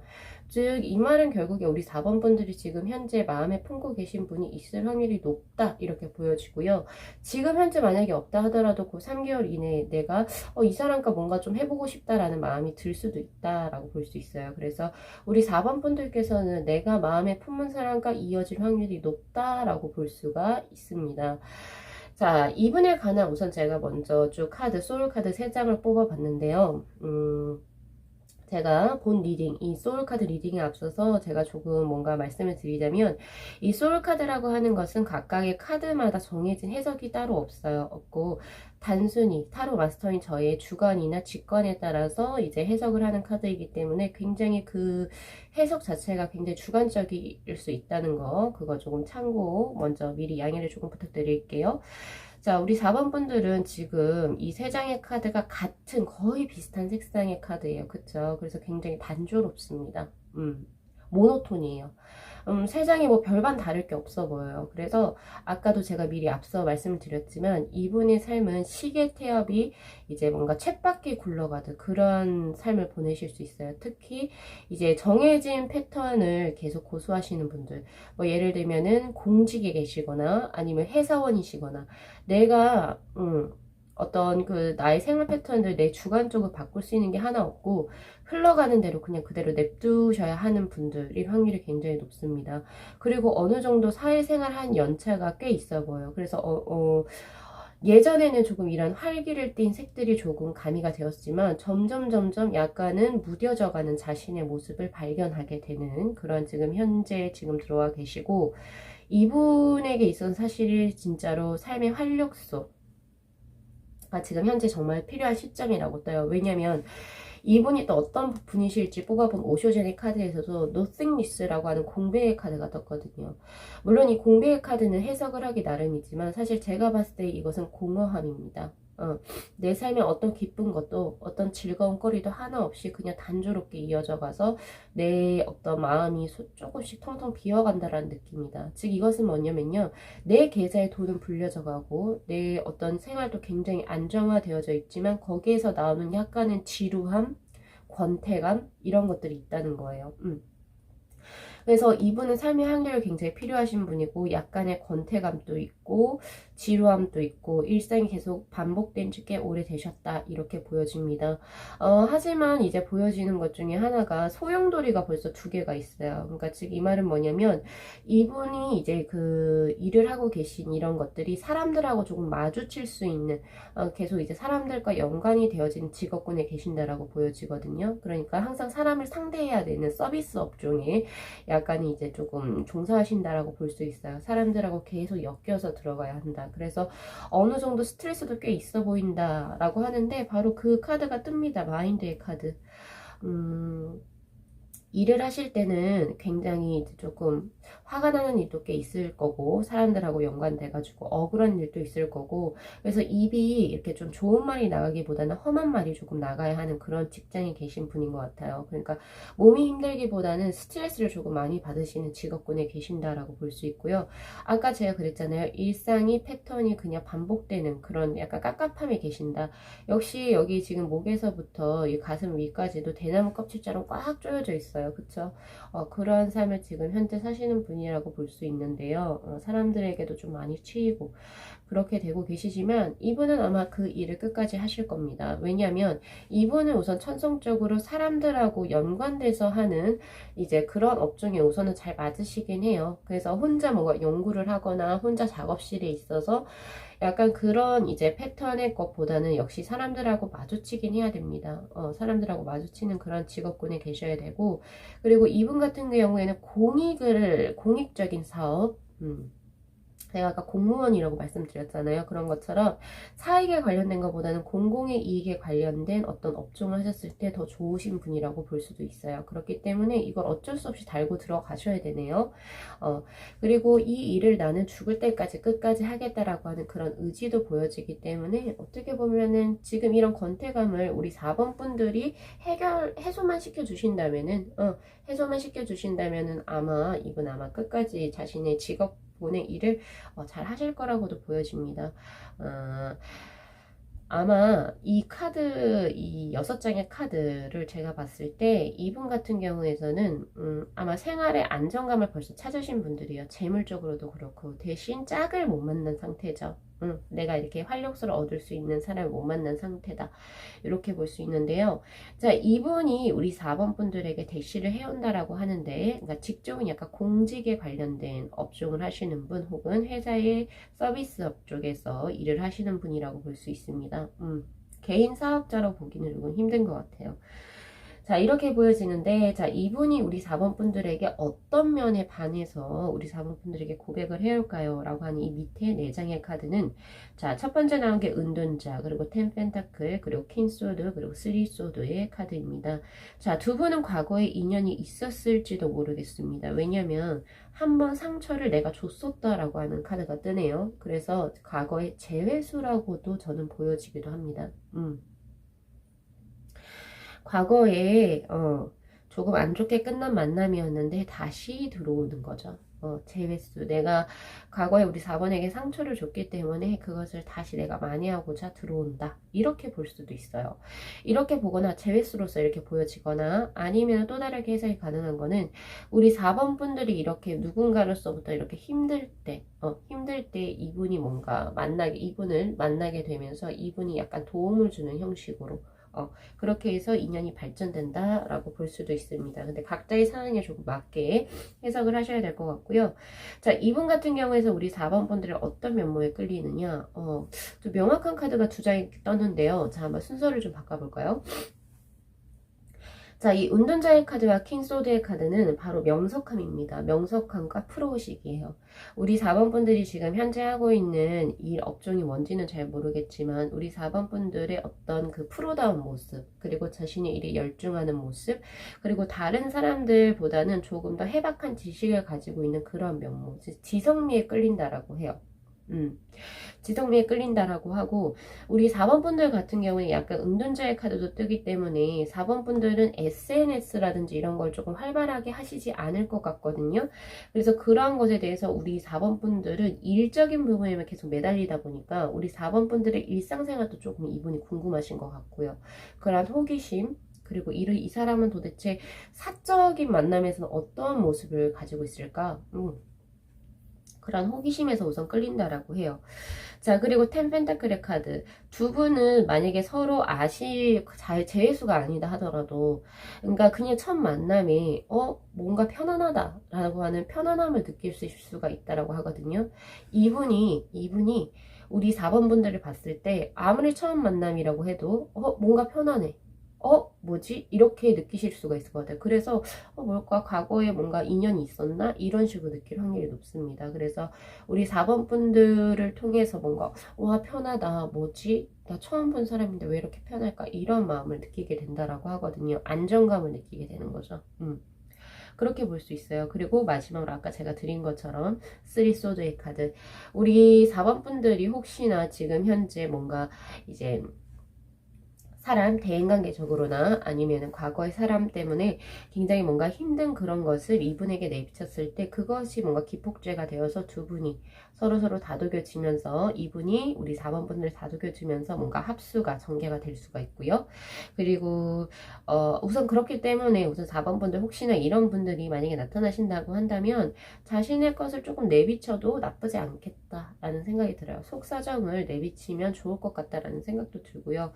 [SPEAKER 1] 즉 이 말은 결국에 우리 4번 분들이 지금 현재 마음에 품고 계신 분이 있을 확률이 높다 이렇게 보여지고요. 지금 현재 만약에 없다 하더라도 그 3개월 이내에 내가 이 사람과 뭔가 좀 해보고 싶다라는 마음이 들 수도 있다라고 볼 수 있어요. 그래서 우리 4번 분들께서는 내가 마음에 품은 사람과 이어질 확률이 높다라고 볼 수가 있습니다. 자, 이분에 관한 우선 제가 먼저 쭉 카드, 소울 카드 3장을 뽑아봤는데요. 제가 본 리딩, 이 소울카드 리딩에 앞서서 제가 조금 뭔가 말씀을 드리자면 이 소울카드라고 하는 것은 각각의 카드마다 정해진 해석이 따로 없고 단순히 타로 마스터인 저의 주관이나 직관에 따라서 이제 해석을 하는 카드이기 때문에 굉장히 그 해석 자체가 굉장히 주관적일 수 있다는 거, 그거 조금 참고 먼저 미리 양해를 조금 부탁드릴게요. 자, 우리 4번 분들은 지금 이 3장의 카드가 같은 거의 비슷한 색상의 카드예요. 그쵸? 그래서 굉장히 단조롭습니다. 모노톤이에요. 3장이 뭐 별반 다를 게 없어 보여요. 그래서 아까도 제가 미리 앞서 말씀을 드렸지만 이분의 삶은 시계 태엽이 이제 뭔가 쳇바퀴 굴러가듯 그런 삶을 보내실 수 있어요. 특히 이제 정해진 패턴을 계속 고수하시는 분들, 뭐 예를 들면은 공직에 계시거나 아니면 회사원이시거나 내가 어떤 그 나의 생활 패턴들 내 주관적으로 바꿀 수 있는 게 하나 없고 흘러가는 대로 그냥 그대로 냅두셔야 하는 분들이 확률이 굉장히 높습니다. 그리고 어느 정도 사회생활 한 연차가 꽤 있어 보여요. 그래서 예전에는 조금 이런 활기를 띤 색들이 조금 가미가 되었지만 점점 약간은 무뎌져가는 자신의 모습을 발견하게 되는 그런 지금 현재 지금 들어와 계시고, 이분에게 있어서 사실 진짜로 삶의 활력소 지금 현재 정말 필요한 시점이라고 떠요. 왜냐면 이분이 또 어떤 분이실지 뽑아본 오쇼제닉 카드에서도 nothingness라고 하는 공백의 카드가 떴거든요. 물론 이 공백의 카드는 해석을 하기 나름이지만 사실 제가 봤을 때 이것은 공허함입니다. 내 삶에 어떤 기쁜 것도 어떤 즐거운 거리도 하나 없이 그냥 단조롭게 이어져 가서 내 어떤 마음이 조금씩 텅텅 비어간다라는 느낌이다. 즉 이것은 뭐냐면요, 내 계좌에 돈은 불려져 가고 내 어떤 생활도 굉장히 안정화되어져 있지만 거기에서 나오는 약간은 지루함, 권태감 이런 것들이 있다는 거예요. 그래서 이분은 삶의 한결 굉장히 필요하신 분이고 약간의 권태감도 있고 있고 지루함도 있고 일상이 계속 반복된 지 꽤 오래되셨다 이렇게 보여집니다. 하지만 이제 보여지는 것 중에 하나가 소용돌이가 벌써 두 개가 있어요. 그러니까 즉 이 말은 뭐냐면 이분이 이제 그 일을 하고 계신 이런 것들이 사람들하고 조금 마주칠 수 있는 계속 이제 사람들과 연관이 되어진 직업군에 계신다라고 보여지거든요. 그러니까 항상 사람을 상대해야 되는 서비스 업종에 약간 이제 조금 종사하신다라고 볼 수 있어요. 사람들하고 계속 엮여서 들어가야 한다. 그래서 어느 정도 스트레스도 꽤 있어 보인다라고 하는데 바로 그 카드가 뜹니다. 마인드의 카드. 일을 하실 때는 굉장히 이제 조금 화가 나는 일도 꽤 있을 거고 사람들하고 연관돼가지고 억울한 일도 있을 거고 그래서 입이 이렇게 좀 좋은 말이 나가기보다는 험한 말이 조금 나가야 하는 그런 직장에 계신 분인 것 같아요. 그러니까 몸이 힘들기보다는 스트레스를 조금 많이 받으시는 직업군에 계신다라고 볼 수 있고요. 아까 제가 그랬잖아요. 일상이 패턴이 그냥 반복되는 그런 약간 깝깝함에 계신다. 역시 여기 지금 목에서부터 이 가슴 위까지도 대나무 껍질처럼 꽉 조여져 있어요. 그쵸? 그러한 삶을 지금 현재 사시는 분이라고 볼 수 있는데요. 사람들에게도 좀 많이 치이고 그렇게 되고 계시지만 이분은 아마 그 일을 끝까지 하실 겁니다. 왜냐하면 이분은 우선 천성적으로 사람들하고 연관돼서 하는 이제 그런 업종에 우선은 잘 맞으시긴 해요. 그래서 혼자 뭔가 연구를 하거나 혼자 작업실에 있어서 약간 그런 이제 패턴의 것보다는 역시 사람들하고 마주치긴 해야 됩니다. 사람들하고 마주치는 그런 직업군에 계셔야 되고, 그리고 이분 같은 경우에는 공익적인 사업, 제가 아까 공무원이라고 말씀드렸잖아요. 그런 것처럼 사익에 관련된 것보다는 공공의 이익에 관련된 어떤 업종을 하셨을 때 더 좋으신 분이라고 볼 수도 있어요. 그렇기 때문에 이걸 어쩔 수 없이 달고 들어가셔야 되네요. 그리고 이 일을 나는 죽을 때까지 끝까지 하겠다라고 하는 그런 의지도 보여지기 때문에 어떻게 보면은 지금 이런 권태감을 우리 4번 분들이 해소만 시켜주신다면은 아마 이분 아마 끝까지 자신의 직업군의 일을 잘 하실 거라고도 보여집니다. 아마 이 카드, 이 6장의 카드를 제가 봤을 때 이분 같은 경우에서는 아마 생활의 안정감을 벌써 찾으신 분들이에요. 재물적으로도 그렇고 대신 짝을 못 만난 상태죠. 내가 이렇게 활력소를 얻을 수 있는 사람을 못 만난 상태다. 이렇게 볼 수 있는데요. 자, 이분이 우리 4번 분들에게 대시를 해온다라고 하는데, 그러니까 직종은 약간 공직에 관련된 업종을 하시는 분, 혹은 회사의 서비스업 쪽에서 일을 하시는 분이라고 볼 수 있습니다. 개인 사업자로 보기는 조금 힘든 것 같아요. 자, 이렇게 보여지는데, 자, 이분이 우리 4번 분들에게 어떤 면에 반해서 우리 4번 분들에게 고백을 해올까요? 라고 하는 이 밑에 4장의 카드는, 자, 첫 번째 나온 게 은둔자, 그리고 10 펜타클, 그리고 킹 소드, 그리고 3 소드의 카드입니다. 자, 두 분은 과거에 인연이 있었을지도 모르겠습니다. 왜냐면, 한번 상처를 내가 줬었다라고 하는 카드가 뜨네요. 그래서 과거의 재회수라고도 저는 보여지기도 합니다. 과거에 조금 안 좋게 끝난 만남이었는데 다시 들어오는 거죠. 재회수. 내가 과거에 우리 4번에게 상처를 줬기 때문에 그것을 다시 내가 만회하고자 들어온다. 이렇게 볼 수도 있어요. 이렇게 보거나 재회수로서 이렇게 보여지거나 아니면 또 다르게 해석이 가능한 거는 우리 4번 분들이 이렇게 누군가로서부터 이렇게 힘들 때 이분이 뭔가 이분을 만나게 되면서 이분이 약간 도움을 주는 형식으로 그렇게 해서 인연이 발전된다라고 볼 수도 있습니다. 근데 각자의 상황에 조금 맞게 해석을 하셔야 될 것 같고요. 자, 이분 같은 경우에서 우리 4번 분들의 어떤 면모에 끌리느냐, 좀 명확한 카드가 두 장이 떴는데요. 자, 한번 순서를 좀 바꿔볼까요? 자, 이 운전자의 카드와 킹소드의 카드는 바로 명석함입니다. 명석함과 프로의식이에요. 우리 4번 분들이 지금 현재 하고 있는 일 업종이 뭔지는 잘 모르겠지만 우리 4번 분들의 어떤 그 프로다운 모습, 그리고 자신의 일에 열중하는 모습, 그리고 다른 사람들보다는 조금 더 해박한 지식을 가지고 있는 그런 면모, 지성미에 끌린다라고 해요. 지성미에 끌린다라고 하고, 우리 4번 분들 같은 경우에 약간 은둔자의 카드도 뜨기 때문에 4번 분들은 SNS라든지 이런 걸 조금 활발하게 하시지 않을 것 같거든요. 그래서 그러한 것에 대해서 우리 4번 분들은 일적인 부분에만 계속 매달리다 보니까 우리 4번 분들의 일상생활도 조금 이분이 궁금하신 것 같고요. 그런 호기심, 그리고 이 사람은 도대체 사적인 만남에서는 어떠한 모습을 가지고 있을까? 그런 호기심에서 우선 끌린다라고 해요. 자, 그리고 텐 펜타클의 카드. 두 분은 만약에 서로 재회수가 아니다 하더라도, 그러니까 그냥 첫 만남에, 뭔가 편안하다라고 하는 편안함을 느낄 수 있을 수가 있다라고 하거든요. 이분이 우리 4번 분들을 봤을 때, 아무리 처음 만남이라고 해도, 뭔가 편안해. 뭐지? 이렇게 느끼실 수가 있을 것 같아요. 그래서, 뭘까? 과거에 뭔가 인연이 있었나? 이런 식으로 느낄 확률이 높습니다. 그래서 우리 4번 분들을 통해서 뭔가, 와, 편하다. 뭐지? 나 처음 본 사람인데 왜 이렇게 편할까? 이런 마음을 느끼게 된다라고 하거든요. 안정감을 느끼게 되는 거죠. 그렇게 볼 수 있어요. 그리고 마지막으로 아까 제가 드린 것처럼 쓰리 소드의 카드. 우리 4번 분들이 혹시나 지금 현재 뭔가 이제 대인관계적으로나 아니면 과거의 사람 때문에 굉장히 뭔가 힘든 그런 것을 이분에게 내비쳤을 때 그것이 뭔가 기폭제가 되어서 두 분이 서로서로 다독여지면서 이분이 우리 4번 분들 다독여주면서 뭔가 합수가 전개가 될 수가 있고요. 그리고 우선 그렇기 때문에 우선 4번 분들 혹시나 이런 분들이 만약에 나타나신다고 한다면 자신의 것을 조금 내비쳐도 나쁘지 않겠다라는 생각이 들어요. 속사정을 내비치면 좋을 것 같다라는 생각도 들고요.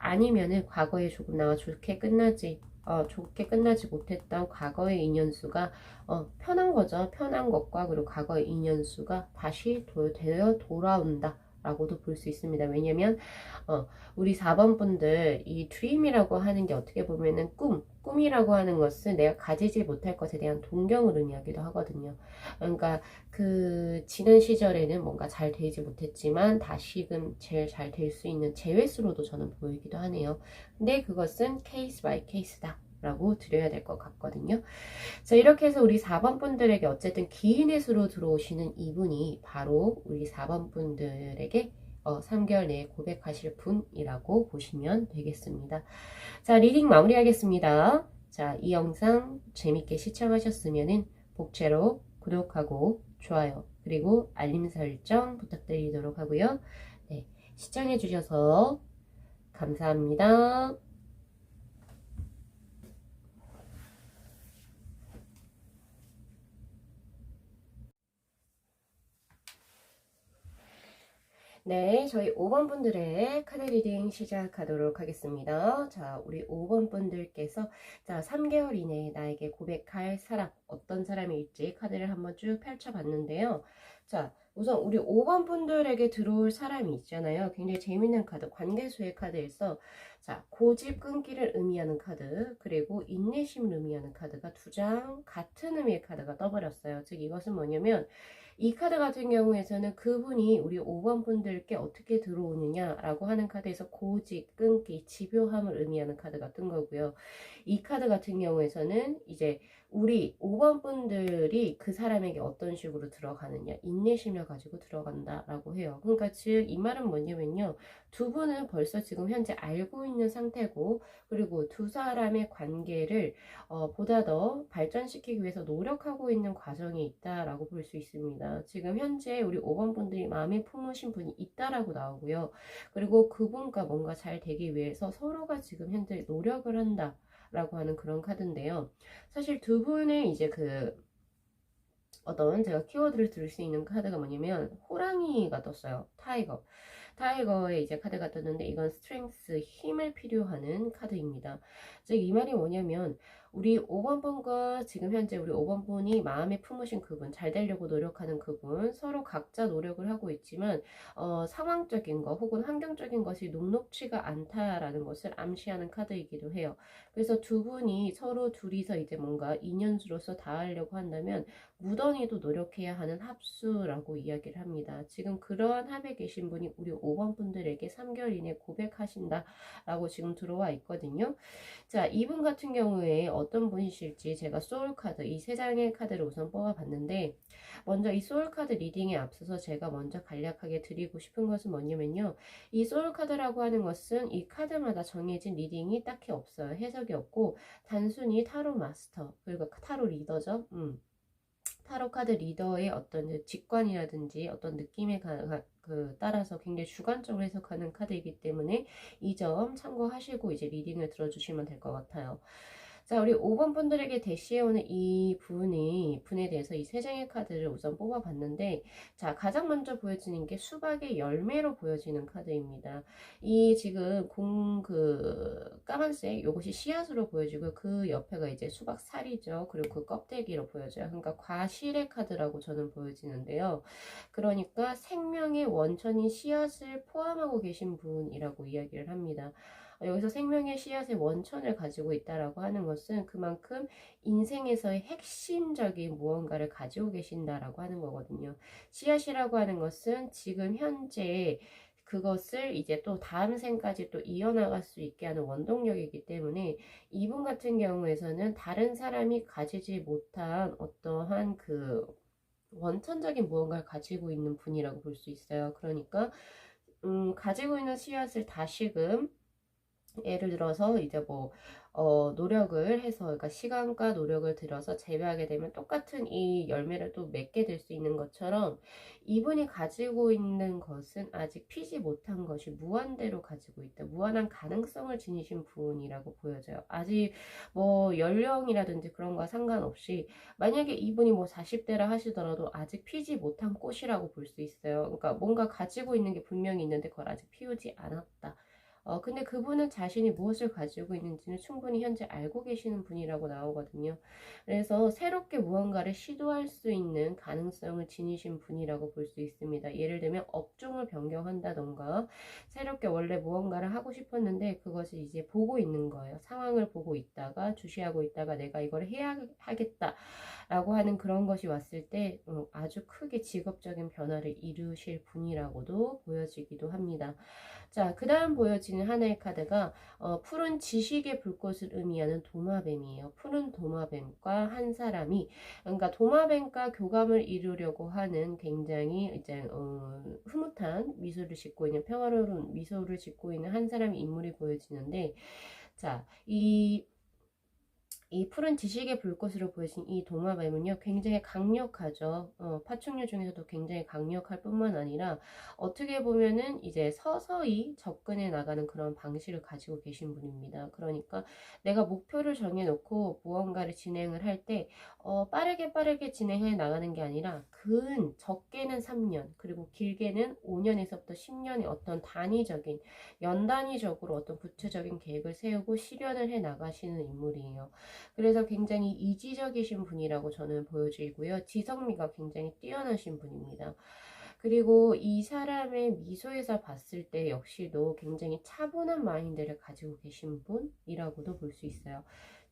[SPEAKER 1] 아니면은 과거에 조금 좋게 끝나지 못했던 과거의 인연수가 편한 거죠. 편한 것과 그리고 과거의 인연수가 다시 되어 돌아온다. 라고도 볼 수 있습니다. 왜냐면 우리 4번 분들 이 드림이라고 하는 게 어떻게 보면은 꿈이라고 하는 것은 내가 가지지 못할 것에 대한 동경을 의미하기도 하거든요. 그러니까 그 지난 시절에는 뭔가 잘 되지 못했지만 다시금 제일 잘 될 수 있는 재회수로도 저는 보이기도 하네요. 근데 그것은 케이스 바이 케이스다 라고 드려야 될 것 같거든요. 자, 이렇게 해서 우리 4번 분들에게 어쨌든 기인의 수로 들어오시는 이분이 바로 우리 4번 분들에게 3개월 내에 고백하실 분이라고 보시면 되겠습니다. 자, 리딩 마무리하겠습니다. 자, 이 영상 재밌게 시청하셨으면 복채로 구독하고 좋아요 그리고 알림 설정 부탁드리도록 하고요. 네, 시청해주셔서 감사합니다. 네, 저희 5번 분들의 카드 리딩 시작하도록 하겠습니다. 자, 우리 5번 분들께서 자, 3개월 이내에 나에게 고백할 사람, 어떤 사람일지 카드를 한번 쭉 펼쳐봤는데요. 자, 우선 우리 5번 분들에게 들어올 사람이 있잖아요. 굉장히 재밌는 카드, 관계수의 카드에서 자, 고집 끊기를 의미하는 카드, 그리고 인내심을 의미하는 카드가 두 장 같은 의미의 카드가 떠버렸어요. 즉 이것은 뭐냐면 이 카드 같은 경우에서는 그분이 우리 5번 분들께 어떻게 들어오느냐라고 하는 카드에서 고집, 끊기, 집요함을 의미하는 카드가 뜬 거고요. 이 카드 같은 경우에서는 이제 우리 5번 분들이 그 사람에게 어떤 식으로 들어가느냐, 인내심을 가지고 들어간다라고 해요. 그러니까 즉 이 말은 뭐냐면요. 두 분은 벌써 지금 현재 알고 있는 상태고 그리고 두 사람의 관계를 보다 더 발전시키기 위해서 노력하고 있는 과정이 있다라고 볼 수 있습니다. 지금 현재 우리 5번 분들이 마음에 품으신 분이 있다라고 나오고요. 그리고 그분과 뭔가 잘 되기 위해서 서로가 지금 현재 노력을 한다. 라고 하는 그런 카드인데요. 사실 두 분의 이제 어떤 제가 키워드를 들을 수 있는 카드가 뭐냐면 호랑이가 떴어요. 타이거의 이제 카드가 떴는데 이건 스트렝스, 힘을 필요하는 카드입니다. 즉 이 말이 뭐냐면 우리 5번 분과 지금 현재 우리 5번 분이 마음에 품으신 그분, 잘 되려고 노력하는 그분, 서로 각자 노력을 하고 있지만 상황적인 거 혹은 환경적인 것이 녹록치가 않다라는 것을 암시하는 카드이기도 해요. 그래서 두 분이 서로 둘이서 이제 뭔가 인연수로서 닿으려고 한다면 무던히도 노력해야 하는 합수라고 이야기를 합니다. 지금 그러한 합에 계신 분이 우리 5번 분들에게 3개월 이내 고백하신다 라고 지금 들어와 있거든요. 자, 이분 같은 경우에 어떤 분이실지 제가 소울카드, 이 세 장의 카드를 우선 뽑아봤는데 먼저 이 소울카드 리딩에 앞서서 제가 먼저 간략하게 드리고 싶은 것은 뭐냐면요. 이 소울카드라고 하는 것은 이 카드마다 정해진 리딩이 딱히 없어요. 해석이 없고 단순히 타로 마스터, 그리고 타로 리더죠. 타로 카드 리더의 어떤 직관이라든지 어떤 느낌에 따라서 굉장히 주관적으로 해석하는 카드이기 때문에 이 점 참고하시고 이제 리딩을 들어주시면 될 것 같아요. 자, 우리 5번 분들에게 대시해오는 분에 대해서 이 세 장의 카드를 우선 뽑아봤는데, 자, 가장 먼저 보여지는 게 수박의 열매로 보여지는 카드입니다. 이 지금 까만색, 요것이 씨앗으로 보여지고, 그 옆에가 이제 수박 살이죠. 그리고 그 껍데기로 보여져요. 그러니까 과실의 카드라고 저는 보여지는데요. 그러니까 생명의 원천인 씨앗을 포함하고 계신 분이라고 이야기를 합니다. 여기서 생명의 씨앗의 원천을 가지고 있다라고 하는 것은 그만큼 인생에서의 핵심적인 무언가를 가지고 계신다라고 하는 거거든요. 씨앗이라고 하는 것은 지금 현재 그것을 이제 또 다음 생까지 또 이어나갈 수 있게 하는 원동력이기 때문에 이분 같은 경우에서는 다른 사람이 가지지 못한 어떠한 원천적인 무언가를 가지고 있는 분이라고 볼 수 있어요. 그러니까 가지고 있는 씨앗을 다시금 예를 들어서 이제 노력을 해서, 그러니까 시간과 노력을 들여서 재배하게 되면 똑같은 이 열매를 또 맺게 될 수 있는 것처럼 이분이 가지고 있는 것은 아직 피지 못한 것이 무한대로 가지고 있다. 무한한 가능성을 지니신 분이라고 보여져요. 아직 연령이라든지 그런 거와 상관없이 만약에 이분이 40대라 하시더라도 아직 피지 못한 꽃이라고 볼 수 있어요. 그러니까 뭔가 가지고 있는 게 분명히 있는데 그걸 아직 피우지 않았다. 근데 그분은 자신이 무엇을 가지고 있는지는 충분히 현재 알고 계시는 분이라고 나오거든요. 그래서 새롭게 무언가를 시도할 수 있는 가능성을 지니신 분이라고 볼 수 있습니다. 예를 들면 업종을 변경한다던가 새롭게 원래 무언가를 하고 싶었는데 그것을 이제 보고 있는 거예요. 상황을 보고 있다가 주시하고 있다가 내가 이걸 해야 하겠다 라고 하는 그런 것이 왔을 때 아주 크게 직업적인 변화를 이루실 분이라고도 보여지기도 합니다. 자, 그 다음 보여지는 하나의 카드가 푸른 지식의 불꽃을 의미하는 도마뱀이에요. 푸른 도마뱀과 한 사람이, 그러니까 도마뱀과 교감을 이루려고 하는 굉장히 이제 흐뭇한 미소를 짓고 있는, 평화로운 미소를 짓고 있는 한 사람의 인물이 보여지는데, 자, 이 푸른 지식의 불꽃으로 보여진 이 도마뱀은요, 굉장히 강력하죠. 파충류 중에서도 굉장히 강력할 뿐만 아니라, 어떻게 보면은 이제 서서히 접근해 나가는 그런 방식을 가지고 계신 분입니다. 그러니까 내가 목표를 정해놓고 무언가를 진행을 할 때, 빠르게 진행해 나가는 게 아니라, 적게는 3년, 그리고 길게는 5년에서부터 10년의 어떤 연단위적으로 어떤 구체적인 계획을 세우고 실현을 해 나가시는 인물이에요. 그래서 굉장히 이지적이신 분이라고 저는 보여지고요. 지성미가 굉장히 뛰어나신 분입니다. 그리고 이 사람의 미소에서 봤을 때 역시도 굉장히 차분한 마인드를 가지고 계신 분이라고도 볼 수 있어요.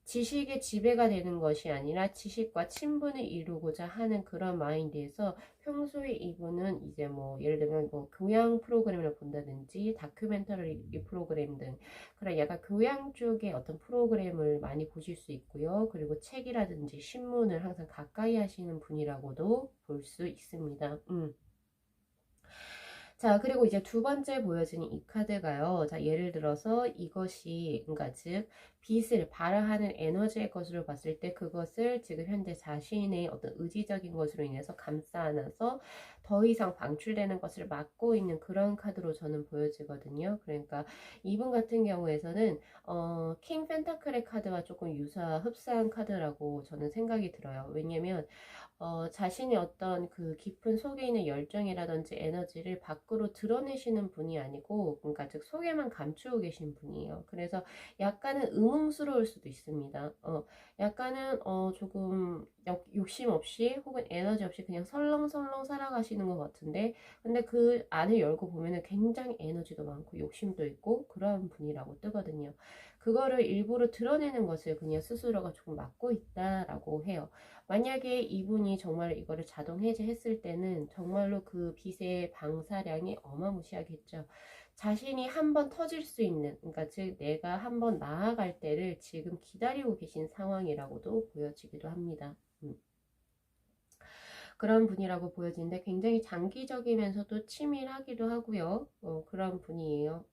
[SPEAKER 1] 지식의 지배가 되는 것이 아니라 지식과 친분을 이루고자 하는 그런 마인드에서 평소에 이분은 이제 예를 들면 교양 프로그램을 본다든지 다큐멘터리 프로그램 등 그런 약간 교양 쪽의 어떤 프로그램을 많이 보실 수 있고요. 그리고 책이라든지 신문을 항상 가까이 하시는 분이라고도 볼 수 있습니다. 자, 그리고 이제 두 번째 보여지는 이 카드가요. 자, 예를 들어서 이것이, 그러니까 즉, 빛을 발화하는 에너지의 것으로 봤을 때 그것을 지금 현재 자신의 어떤 의지적인 것으로 인해서 감싸 안아서 더 이상 방출되는 것을 막고 있는 그런 카드로 저는 보여지거든요. 그러니까 이분 같은 경우에서는, 킹 펜타클의 카드와 조금 흡사한 카드라고 저는 생각이 들어요. 왜냐면, 자신의 어떤 깊은 속에 있는 열정이라든지 에너지를 밖으로 드러내시는 분이 아니고, 그러니까 즉 속에만 감추고 계신 분이에요. 그래서 약간은 의문스러울 수도 있습니다. 약간은 조금 욕심 없이 혹은 에너지 없이 그냥 설렁설렁 살아가시는 것 같은데, 근데 그 안을 열고 보면은 굉장히 에너지도 많고 욕심도 있고 그런 분이라고 뜨거든요. 그거를 일부러 드러내는 것을 그냥 스스로가 조금 막고 있다라고 해요. 만약에 이분이 정말 이거를 자동 해제했을 때는 정말로 그 빛의 방사량이 어마무시하겠죠. 자신이 한번 터질 수 있는, 그러니까 즉 내가 한번 나아갈 때를 지금 기다리고 계신 상황이라고도 보여지기도 합니다. 그런 분이라고 보여지는데 굉장히 장기적이면서도 치밀하기도 하고요. 그런 분이에요.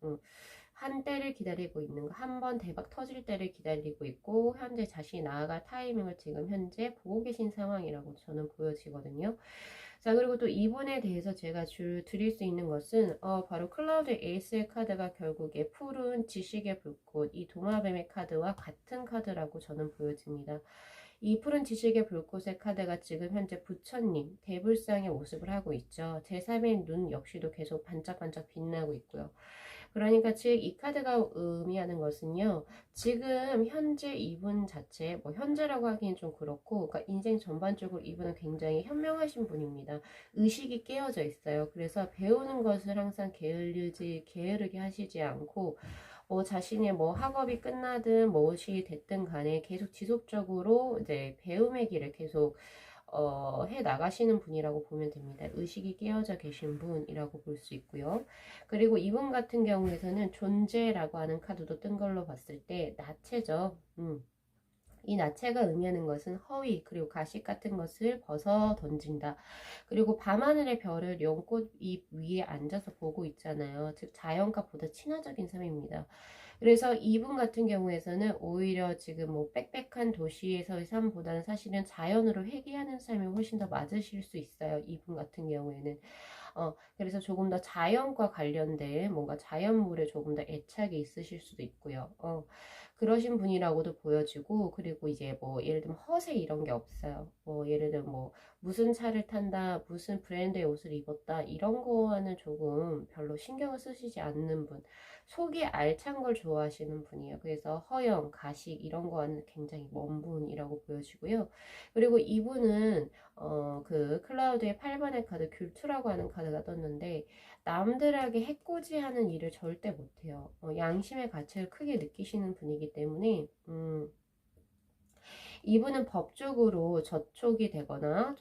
[SPEAKER 1] 한 때를 기다리고 있는 거, 한 번 대박 터질 때를 기다리고 있고 현재 자신이 나아갈 타이밍을 지금 현재 보고 계신 상황이라고 저는 보여지거든요. 자, 그리고 또 이분에 대해서 제가 드릴 수 있는 것은 바로 클라우드 에이스의 카드가 결국에 푸른 지식의 불꽃, 이 도마뱀의 카드와 같은 카드라고 저는 보여집니다. 이 푸른 지식의 불꽃의 카드가 지금 현재 부처님 대불상의 모습을 하고 있죠. 제3의 눈 역시도 계속 반짝반짝 빛나고 있고요. 그러니까 즉 이 카드가 의미하는 것은요, 지금 현재 이분 자체, 뭐 현재라고 하기엔 좀 그렇고, 그러니까 인생 전반적으로 이분은 굉장히 현명하신 분입니다. 의식이 깨어져 있어요. 그래서 배우는 것을 항상 게으르게 하시지 않고, 뭐 자신의 뭐 학업이 끝나든 무엇이 됐든 간에 계속 지속적으로 이제 배움의 길을 계속 해 나가시는 분이라고 보면 됩니다. 의식이 깨어져 계신 분이라고 볼 수 있고요. 그리고 이분 같은 경우에서는 존재라고 하는 카드도 뜬 걸로 봤을 때 나체죠. 이 나체가 의미하는 것은 허위 그리고 가식 같은 것을 벗어 던진다. 그리고 밤하늘의 별을 연꽃 잎 위에 앉아서 보고 있잖아요. 즉 자연과보다 친화적인 삶입니다. 그래서 이분 같은 경우에서는 오히려 지금 뭐 빽빽한 도시에서의 삶보다는 사실은 자연으로 회귀하는 삶이 훨씬 더 맞으실 수 있어요. 이분 같은 경우에는. 그래서 조금 더 자연과 관련된 뭔가 자연물에 조금 더 애착이 있으실 수도 있고요. 그러신 분이라고도 보여지고, 그리고 이제 뭐 예를 들면 허세 이런 게 없어요. 뭐 예를 들면 뭐 무슨 차를 탄다, 무슨 브랜드의 옷을 입었다 이런 거와는 조금 별로 신경을 쓰시지 않는 분. 속이 알찬 걸 좋아하시는 분이에요. 그래서 허영, 가식 이런 거와는 굉장히 먼 분이라고 보여지고요. 그리고 이분은 그 클라우드의 8번의 카드 귤투라고 하는 카드가 떴는데, 남들에게 해코지하는 일을 절대 못해요. 양심의 가치를 크게 느끼시는 분이기 때문에 이분은 법적으로 저촉이 되거나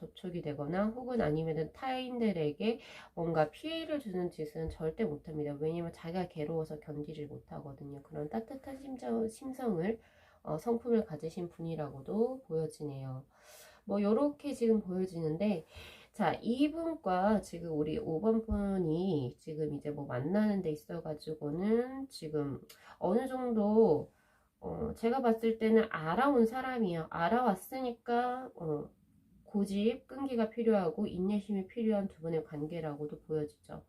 [SPEAKER 1] 혹은 아니면은 타인들에게 뭔가 피해를 주는 짓은 절대 못합니다. 왜냐면 자기가 괴로워서 견디질 못하거든요. 그런 따뜻한 심성을 성품을 가지신 분이라고도 보여지네요. 뭐 요렇게 지금 보여지는데, 자, 이분과 지금 우리 5번 분이 지금 이제 뭐 만나는 데 있어 가지고는 지금 어느 정도 제가 봤을 때는 알아온 사람이에요. 알아왔으니까 고집, 끈기가 필요하고 인내심이 필요한 두 분의 관계라고도 보여지죠.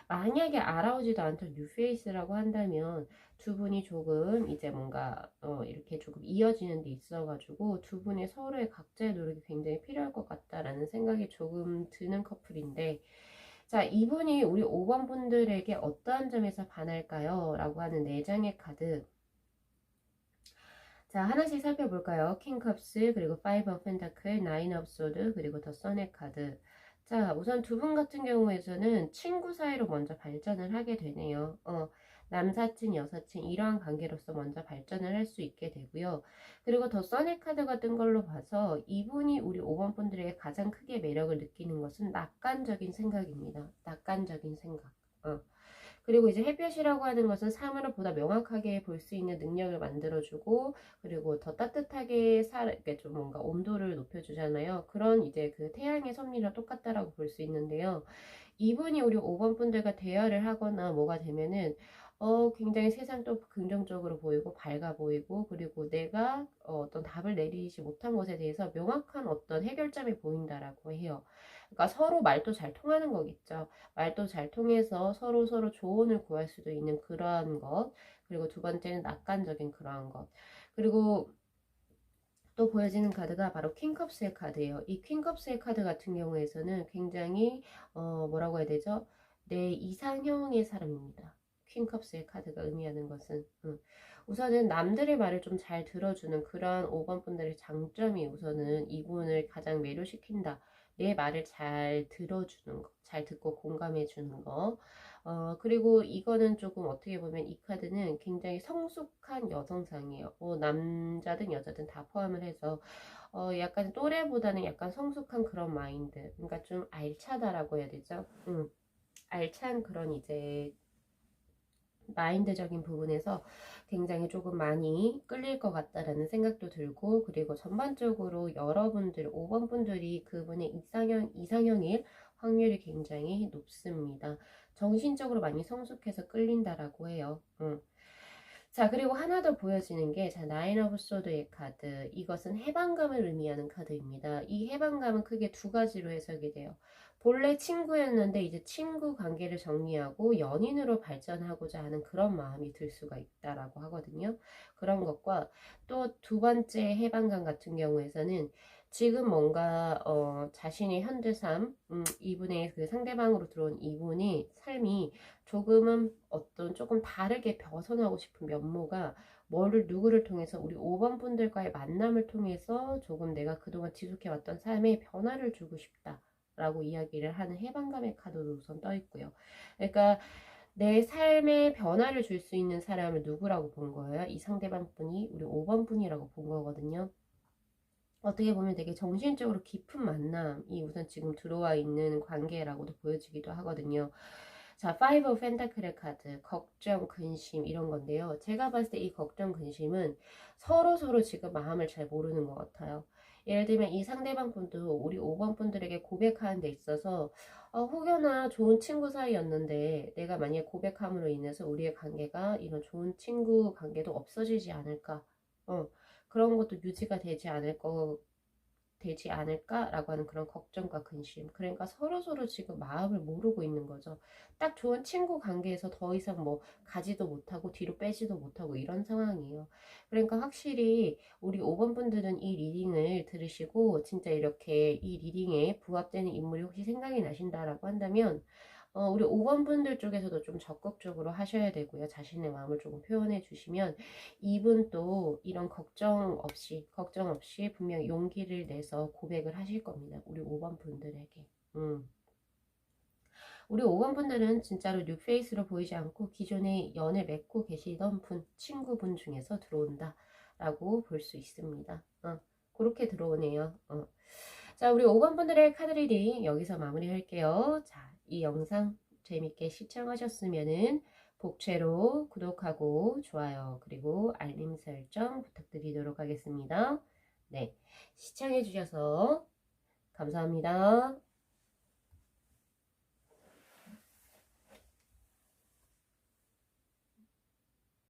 [SPEAKER 1] 만약에 알아오지도 않던 뉴페이스라고 한다면 두 분이 조금 이제 뭔가 이렇게 조금 이어지는 데 있어가지고 두 분의 서로의 각자의 노력이 굉장히 필요할 것 같다라는 생각이 조금 드는 커플인데, 자, 이분이 우리 5번 분들에게 어떠한 점에서 반할까요? 라고 하는 4장의 카드. 자, 하나씩 살펴볼까요? 킹컵스, 그리고 파이브 오브 펜타클, 나인 오브 소드, 그리고 더 선의 카드. 자, 우선 두 분 같은 경우에서는 친구 사이로 먼저 발전을 하게 되네요. 남사친, 여사친 이러한 관계로서 먼저 발전을 할 수 있게 되고요. 그리고 더 선의 카드가 뜬 걸로 봐서 이분이 우리 5번 분들에게 가장 크게 매력을 느끼는 것은 낙관적인 생각입니다. 낙관적인 생각. 그리고 이제 햇볕이라고 하는 것은 삶을 보다 명확하게 볼 수 있는 능력을 만들어주고, 그리고 더 따뜻하게 이렇게 좀 뭔가 온도를 높여주잖아요. 그런 이제 그 태양의 섭리랑 똑같다라고 볼 수 있는데요. 이분이 우리 5번 분들과 대화를 하거나 뭐가 되면은 굉장히 세상도 긍정적으로 보이고 밝아 보이고, 그리고 내가 어떤 답을 내리지 못한 것에 대해서 명확한 어떤 해결점이 보인다라고 해요. 그러니까 서로 말도 잘 통하는 거겠죠. 말도 잘 통해서 서로 조언을 구할 수도 있는 그러한 것. 그리고 두 번째는 낙관적인 그러한 것. 그리고 또 보여지는 카드가 바로 퀸컵스의 카드예요. 이 퀸컵스의 카드 같은 경우에서는 굉장히 뭐라고 해야 되죠? 내 이상형의 사람입니다. 퀸컵스의 카드가 의미하는 것은 우선은 남들의 말을 좀 잘 들어주는 그러한 5번 분들의 장점이 우선은 이분을 가장 매료시킨다. 내 말을 잘 들어주는 거, 잘 듣고 공감해 주는 거. 그리고 이거는 조금 어떻게 보면 이 카드는 굉장히 성숙한 여성상이에요. 남자든 여자든 다 포함을 해서 약간 또래보다는 약간 성숙한 그런 마인드. 그러니까 좀 알차다라고 해야 되죠. 알찬 그런 이제 마인드적인 부분에서 굉장히 조금 많이 끌릴 것 같다라는 생각도 들고, 그리고 전반적으로 여러분들 5번 분들이 그분의 이상형일 확률이 굉장히 높습니다. 정신적으로 많이 성숙해서 끌린다라고 해요. 자, 그리고 하나 더 보여지는 게, 자, 나인 오브 소드의 카드. 이것은 해방감을 의미하는 카드입니다. 이 해방감은 크게 두 가지로 해석이 돼요. 본래 친구였는데 이제 친구 관계를 정리하고 연인으로 발전하고자 하는 그런 마음이 들 수가 있다라고 하거든요. 그런 것과 또 두 번째 해방감 같은 경우에서는 지금 뭔가 자신의 현재 삶, 이분의 그 상대방으로 들어온 이분의 삶이 조금은 어떤 조금 다르게 벗어나고 싶은 면모가 뭐를 누구를 통해서 우리 5번 분들과의 만남을 통해서 조금 내가 그동안 지속해왔던 삶에 변화를 주고 싶다 라고 이야기를 하는 해방감의 카드도 우선 떠 있고요. 그러니까 내 삶에 변화를 줄 수 있는 사람을 누구라고 본 거예요? 이 상대방 분이 우리 5번 분이라고 본 거거든요. 어떻게 보면 되게 정신적으로 깊은 만남이 우선 지금 들어와 있는 관계라고도 보여지기도 하거든요. 자, 파이브 오브 펜타클의 카드, 걱정, 근심 이런 건데요. 제가 봤을 때 이 걱정, 근심은 서로 지금 마음을 잘 모르는 것 같아요. 예를 들면 이 상대방 분도 우리 5번 분들에게 고백하는 데 있어서 혹여나 좋은 친구 사이였는데 내가 만약에 고백함으로 인해서 우리의 관계가 이런 좋은 친구 관계도 없어지지 않을까. 그런 것도 유지가 되지 않을까라고 하는 그런 걱정과 근심. 그러니까 서로서로 지금 마음을 모르고 있는 거죠. 딱 좋은 친구 관계에서 더 이상 뭐 가지도 못하고 뒤로 빼지도 못하고 이런 상황이에요. 그러니까 확실히 우리 5번 분들은 이 리딩을 들으시고 진짜 이렇게 이 리딩에 부합되는 인물이 혹시 생각이 나신다라고 한다면 우리 5번 분들 쪽에서도 좀 적극적으로 하셔야 되고요. 자신의 마음을 조금 표현해 주시면 이분도 이런 걱정 없이 분명 용기를 내서 고백을 하실 겁니다. 우리 5번 분들에게. 우리 5번 분들은 진짜로 뉴페이스로 보이지 않고 기존에 연을 맺고 계시던 친구분 중에서 들어온다 라고 볼 수 있습니다. 그렇게 들어오네요. 자, 우리 5번 분들의 카드 리딩 여기서 마무리할게요. 자, 이 영상 재밌게 시청하셨으면은 복채로 구독하고 좋아요 그리고 알림 설정 부탁드리도록 하겠습니다. 네, 시청해주셔서 감사합니다.